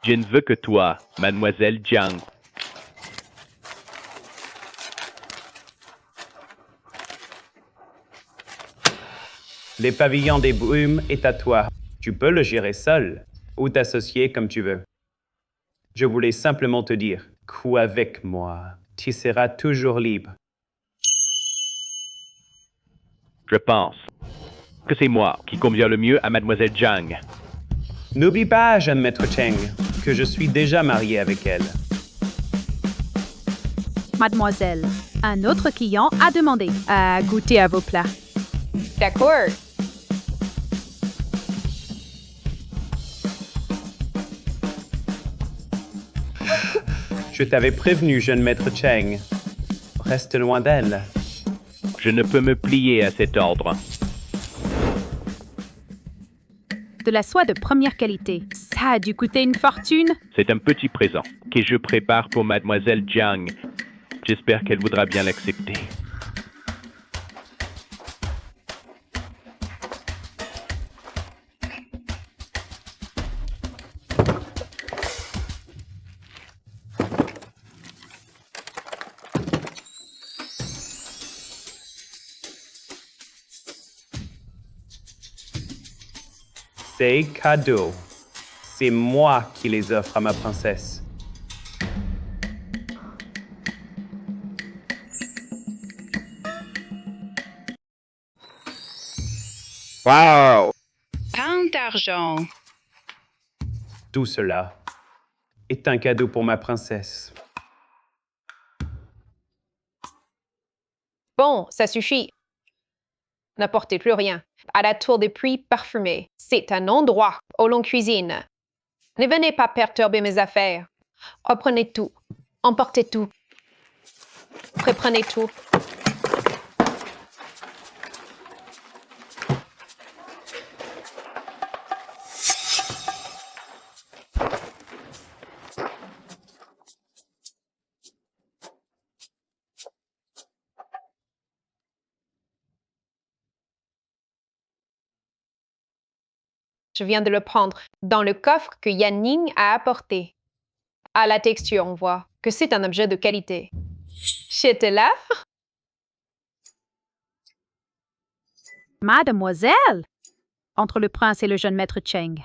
je ne veux que toi, Mademoiselle Jiang. Les pavillons des brumes est à toi. Tu peux le gérer seul ou t'associer comme tu veux. Je voulais simplement te dire qu'avec moi, tu seras toujours libre. Je pense que c'est moi qui convient le mieux à Mademoiselle Jiang. N'oublie pas, jeune maître Cheng, que je suis déjà marié avec elle. Mademoiselle, un autre client a demandé à goûter à vos plats. D'accord. Je t'avais prévenu, jeune maître Cheng. Reste loin d'elle. Je ne peux me plier à cet ordre. De la soie de première qualité. Ça a dû coûter une fortune. C'est un petit présent que je prépare pour Mademoiselle Jiang. J'espère qu'elle voudra bien l'accepter. Ces cadeaux, c'est moi qui les offre à ma princesse. Wow! Tant d'argent. Tout cela est un cadeau pour ma princesse. Bon, ça suffit. N'apportez plus rien. À la tour des pluies parfumées. C'est un endroit où l'on cuisine. Ne venez pas perturber mes affaires. Reprenez tout. Emportez tout. Reprenez tout. Je viens de le prendre dans le coffre que Yanning a apporté. À la texture, on voit que c'est un objet de qualité. Je te l'offre? Mademoiselle! Entre le prince et le jeune maître Cheng.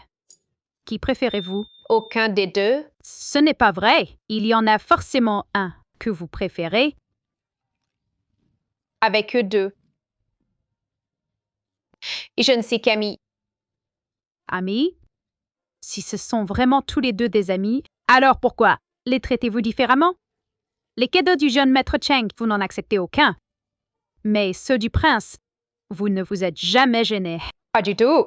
Qui préférez-vous? Aucun des deux. Ce n'est pas vrai. Il y en a forcément un que vous préférez. Avec eux deux. Et je ne sais qu'amis. Amis? Si ce sont vraiment tous les deux des amis, alors pourquoi les traitez-vous différemment? Les cadeaux du jeune maître Cheng, vous n'en acceptez aucun. Mais ceux du prince, vous ne vous êtes jamais gêné. Pas du tout.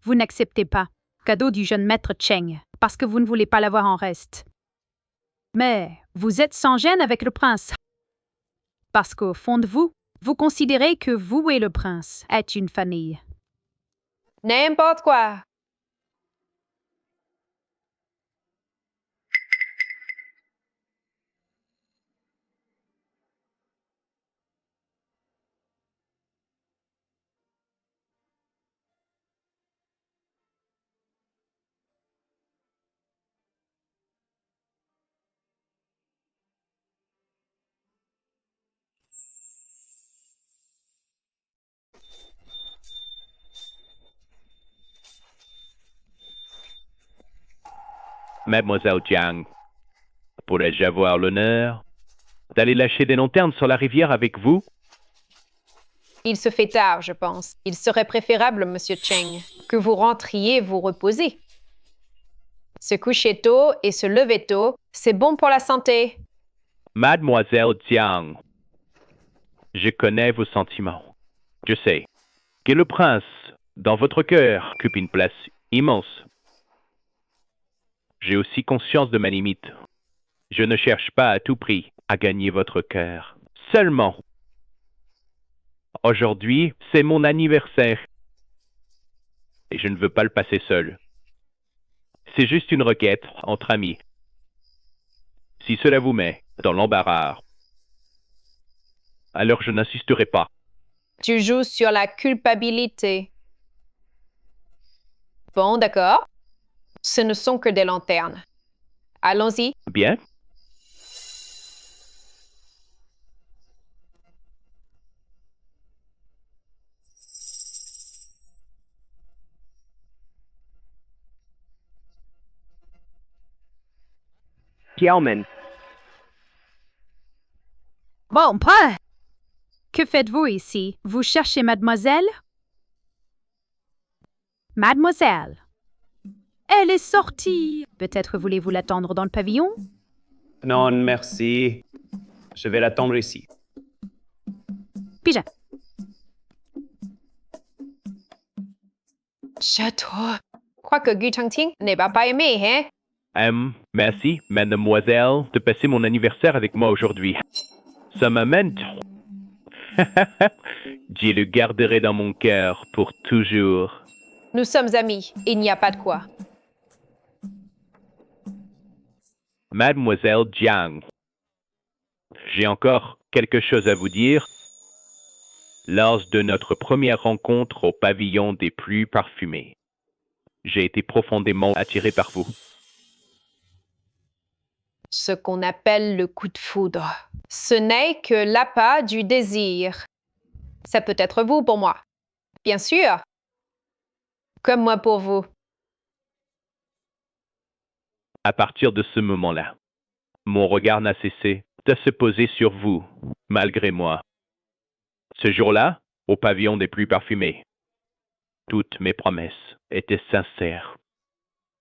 Vous n'acceptez pas cadeau du jeune maître Cheng parce que vous ne voulez pas l'avoir en reste. Mais vous êtes sans gêne avec le prince. Parce qu'au fond de vous, vous considérez que vous et le prince êtes une famille. N'importe quoi. Mademoiselle Jiang, pourrais-je avoir l'honneur d'aller lâcher des lanternes sur la rivière avec vous? Il se fait tard, je pense. Il serait préférable, Monsieur Cheng, que vous rentriez vous reposer. Se coucher tôt et se lever tôt, c'est bon pour la santé. Mademoiselle Jiang, je connais vos sentiments. Je sais que le prince, dans votre cœur, occupe une place immense. J'ai aussi conscience de ma limite. Je ne cherche pas à tout prix à gagner votre cœur. Seulement, aujourd'hui, c'est mon anniversaire. Et je ne veux pas le passer seul. C'est juste une requête entre amis. Si cela vous met dans l'embarras, alors je n'insisterai pas. Tu joues sur la culpabilité. Bon, d'accord. Ce ne sont que des lanternes. Allons-y. Bien. Tiaomen. Bon, pas. Que faites-vous ici? Vous cherchez mademoiselle? Mademoiselle. Elle est sortie. Peut-être voulez-vous l'attendre dans le pavillon? Non, merci. Je vais l'attendre ici. Pigeon. Je crois que Gu Changqing n'est pas aimé, hein? Merci, mademoiselle, de passer mon anniversaire avec moi aujourd'hui. Ça m'amène. Je le garderai dans mon cœur pour toujours. Nous sommes amis. Il n'y a pas de quoi. Mademoiselle Jiang, j'ai encore quelque chose à vous dire. Lors de notre première rencontre au pavillon des pluies parfumées, j'ai été profondément attiré par vous. Ce qu'on appelle le coup de foudre. Ce n'est que l'appât du désir. Ça peut être vous pour moi. Bien sûr. Comme moi pour vous. À partir de ce moment-là, mon regard n'a cessé de se poser sur vous, malgré moi. Ce jour-là, au pavillon des pluies parfumées, toutes mes promesses étaient sincères.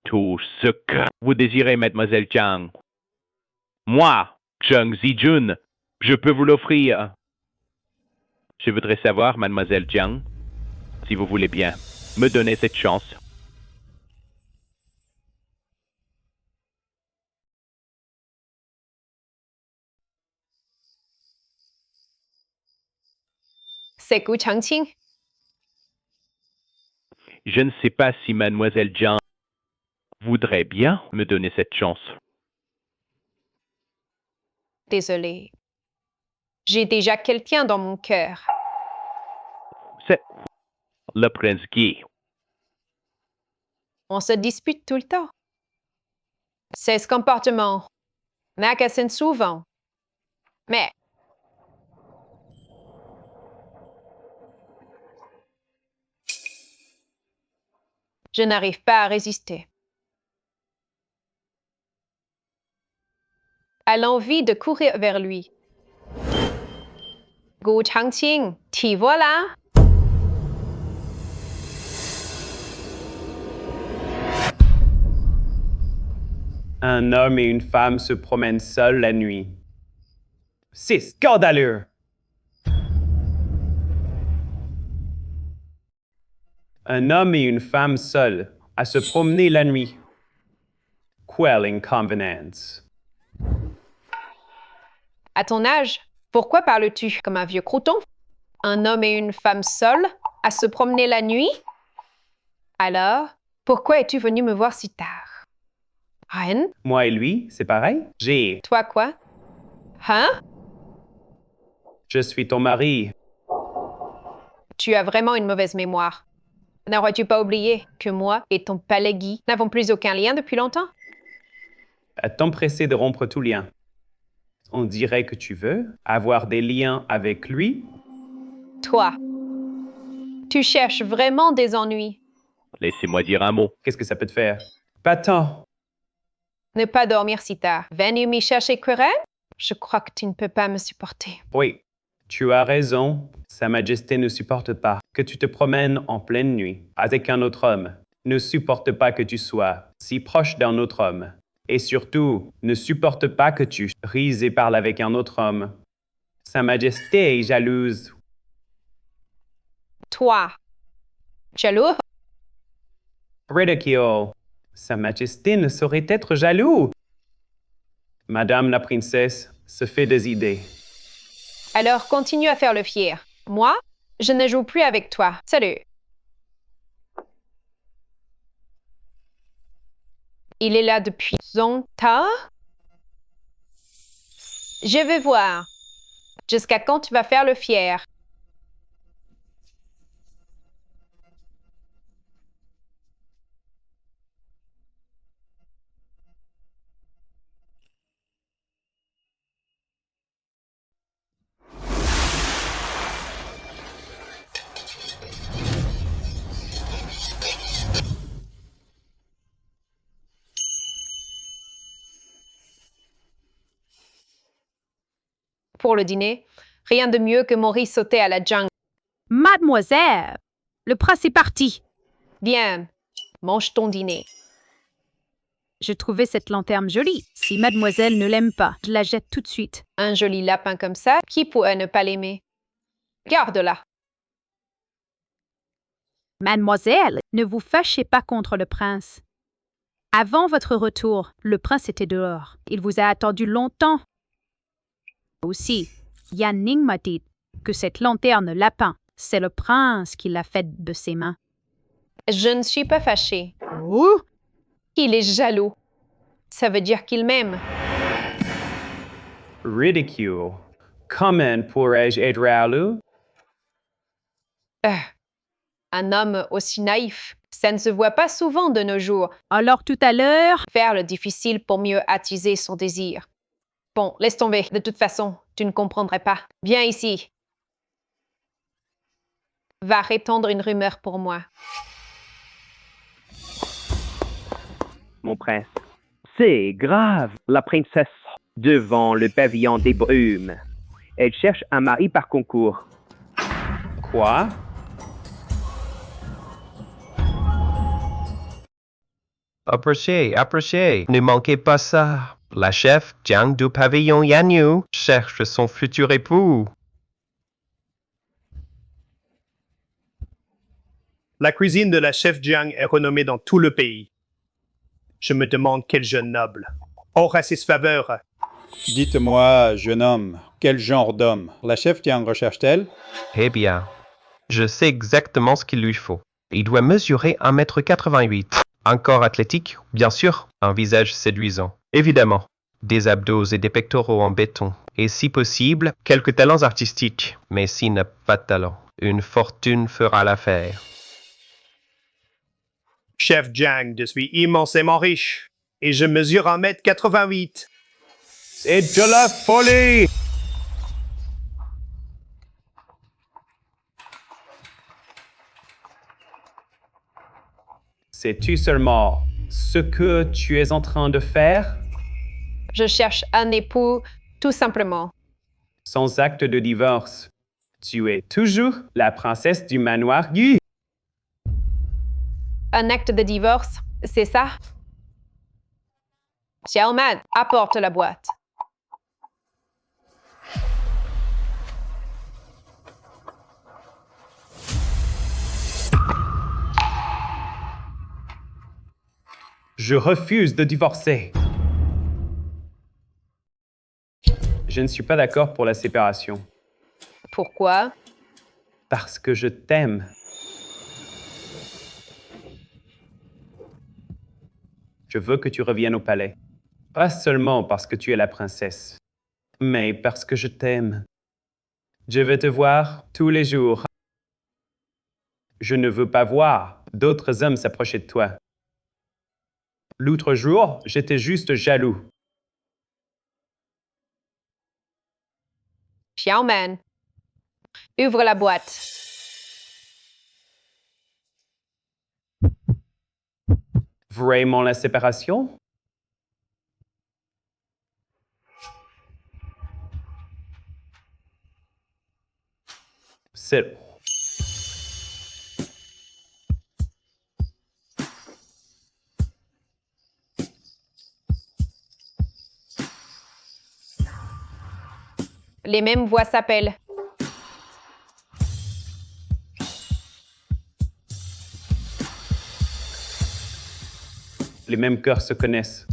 Tout ce que vous désirez, mademoiselle Jiang, moi, Cheng Zijun, je peux vous l'offrir. Je voudrais savoir, mademoiselle Jiang, si vous voulez bien me donner cette chance. C'est Gu Changqing. Je ne sais pas si mademoiselle Jiang voudrait bien me donner cette chance. Désolée. J'ai déjà quelqu'un dans mon cœur. C'est le prince Guy. On se dispute tout le temps. Ces comportements m'agacent souvent. Mais je n'arrive pas à résister. À l'envie de courir vers lui. Gu Changqing, t'y voilà! Un homme et une femme se promènent seuls la nuit. C'est scandaleux! Un homme et une femme seuls à se promener la nuit. Quelle inconvenance! À ton âge, pourquoi parles-tu comme un vieux crouton? Un homme et une femme seuls à se promener la nuit? Alors, pourquoi es-tu venu me voir si tard? Ren? Moi et lui, c'est pareil? Toi quoi? Hein? Je suis ton mari. Tu as vraiment une mauvaise mémoire. N'aurais-tu pas oublié que moi et ton palais Guy n'avons plus aucun lien depuis longtemps? Est-on pressé de rompre tout lien? On dirait que tu veux avoir des liens avec lui? Toi, tu cherches vraiment des ennuis. Laissez-moi dire un mot. Qu'est-ce que ça peut te faire? Pas tant. Ne pas dormir si tard. Venu m'y chercher querelle? Je crois que tu ne peux pas me supporter. Oui, tu as raison. Sa Majesté ne supporte pas que tu te promènes en pleine nuit avec un autre homme. Ne supporte pas que tu sois si proche d'un autre homme. Et surtout, ne supporte pas que tu rises et parles avec un autre homme. Sa Majesté est jalouse. Toi, jaloux? Ridicule. Sa Majesté ne saurait être jaloux. Madame la princesse se fait des idées. Alors continue à faire le fier. Moi, je ne joue plus avec toi. Salut. Il est là depuis longtemps? Je veux voir. Jusqu'à quand tu vas faire le fier? Pour le dîner, rien de mieux que Maurice sauter à la jungle. Mademoiselle, le prince est parti. Bien, mange ton dîner. Je trouvais cette lanterne jolie. Si mademoiselle ne l'aime pas, je la jette tout de suite. Un joli lapin comme ça, qui pourrait ne pas l'aimer? Garde-la. Mademoiselle, ne vous fâchez pas contre le prince. Avant votre retour, le prince était dehors. Il vous a attendu longtemps. Aussi, Yan Ning m'a dit que cette lanterne lapin, c'est le prince qui l'a faite de ses mains. Je ne suis pas fâchée. Oh! Il est jaloux. Ça veut dire qu'il m'aime. Ridicule. Comment pourrais-je être jaloux? Un homme aussi naïf, ça ne se voit pas souvent de nos jours. Alors tout à l'heure, faire le difficile pour mieux attiser son désir. Bon, laisse tomber. De toute façon, tu ne comprendrais pas. Viens ici. Va répandre une rumeur pour moi. Mon prince. C'est grave. La princesse devant le pavillon des brumes. Elle cherche un mari par concours. Quoi? Approchez. Ne manquez pas ça. La chef Jiang du pavillon Yanyu cherche son futur époux. La cuisine de la chef Jiang est renommée dans tout le pays. Je me demande quel jeune noble aura ses faveurs. Dites-moi, jeune homme, quel genre d'homme la chef Jiang recherche-t-elle? Eh bien, je sais exactement ce qu'il lui faut. Il doit mesurer 1,88 m. Un corps athlétique, bien sûr, un visage séduisant. Évidemment, des abdos et des pectoraux en béton. Et si possible, quelques talents artistiques. Mais s'il n'a pas de talent, une fortune fera l'affaire. Chef Jiang, je suis immensément riche. Et je mesure 1,88 m. C'est de la folie! Sais-tu seulement ce que tu es en train de faire? Je cherche un époux, tout simplement. Sans acte de divorce, tu es toujours la princesse du manoir Yu. Un acte de divorce, c'est ça? Xiaoman, apporte la boîte. Je refuse de divorcer. Je ne suis pas d'accord pour la séparation. Pourquoi? Parce que je t'aime. Je veux que tu reviennes au palais. Pas seulement parce que tu es la princesse, mais parce que je t'aime. Je veux te voir tous les jours. Je ne veux pas voir d'autres hommes s'approcher de toi. L'autre jour, j'étais juste jaloux. Xiaoman, ouvre la boîte. Vraiment la séparation? C'est... Les mêmes voix s'appellent. Les mêmes cœurs se connaissent.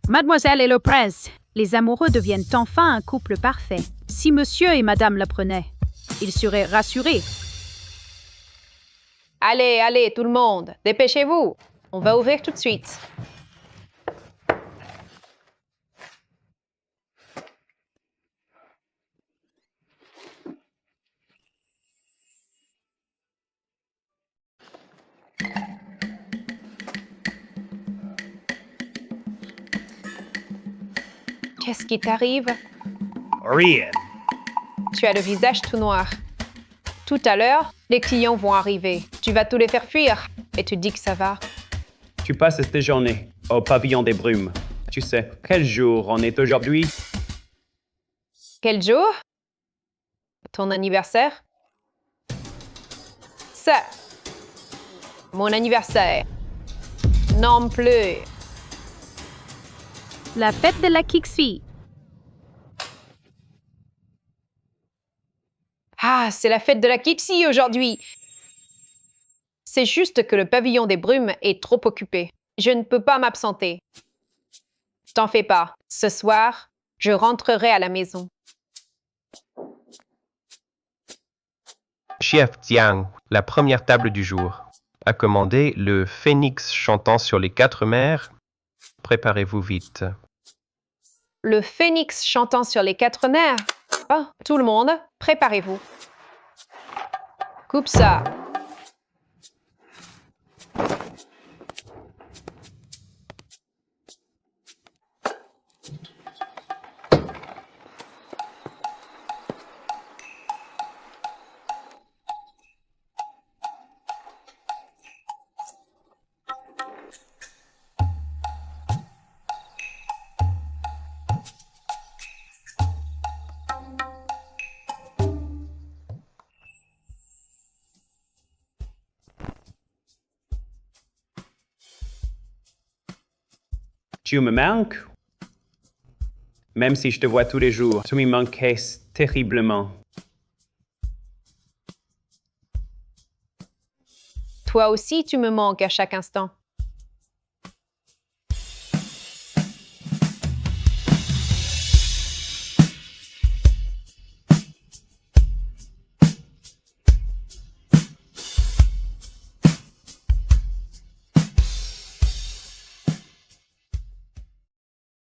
Mademoiselle et le prince, les amoureux deviennent enfin un couple parfait. Si monsieur et madame l'apprenaient, ils seraient rassurés. Allez, allez, tout le monde, dépêchez-vous. On va ouvrir tout de suite. Qu'est-ce qui t'arrive? Rien. Tu as le visage tout noir. Tout à l'heure, les clients vont arriver. Tu vas tous les faire fuir. Et tu dis que ça va. Tu passes tes journées au pavillon des brumes. Tu sais, quel jour on est aujourd'hui? Quel jour? Ton anniversaire? Ça. Mon anniversaire. Non plus. La fête de la Kixi. Ah, c'est la fête de la Kixi aujourd'hui. C'est juste que le pavillon des brumes est trop occupé. Je ne peux pas m'absenter. T'en fais pas. Ce soir, je rentrerai à la maison. Chef Jiang, la première table du jour, a commandé le phénix chantant sur les 4 mers. Préparez-vous vite. Le phénix chantant sur les 4 mers. Oh, tout le monde, préparez-vous. Coupe ça. Tu me manques? Même si je te vois tous les jours, tu me manquais terriblement. Toi aussi, tu me manques à chaque instant.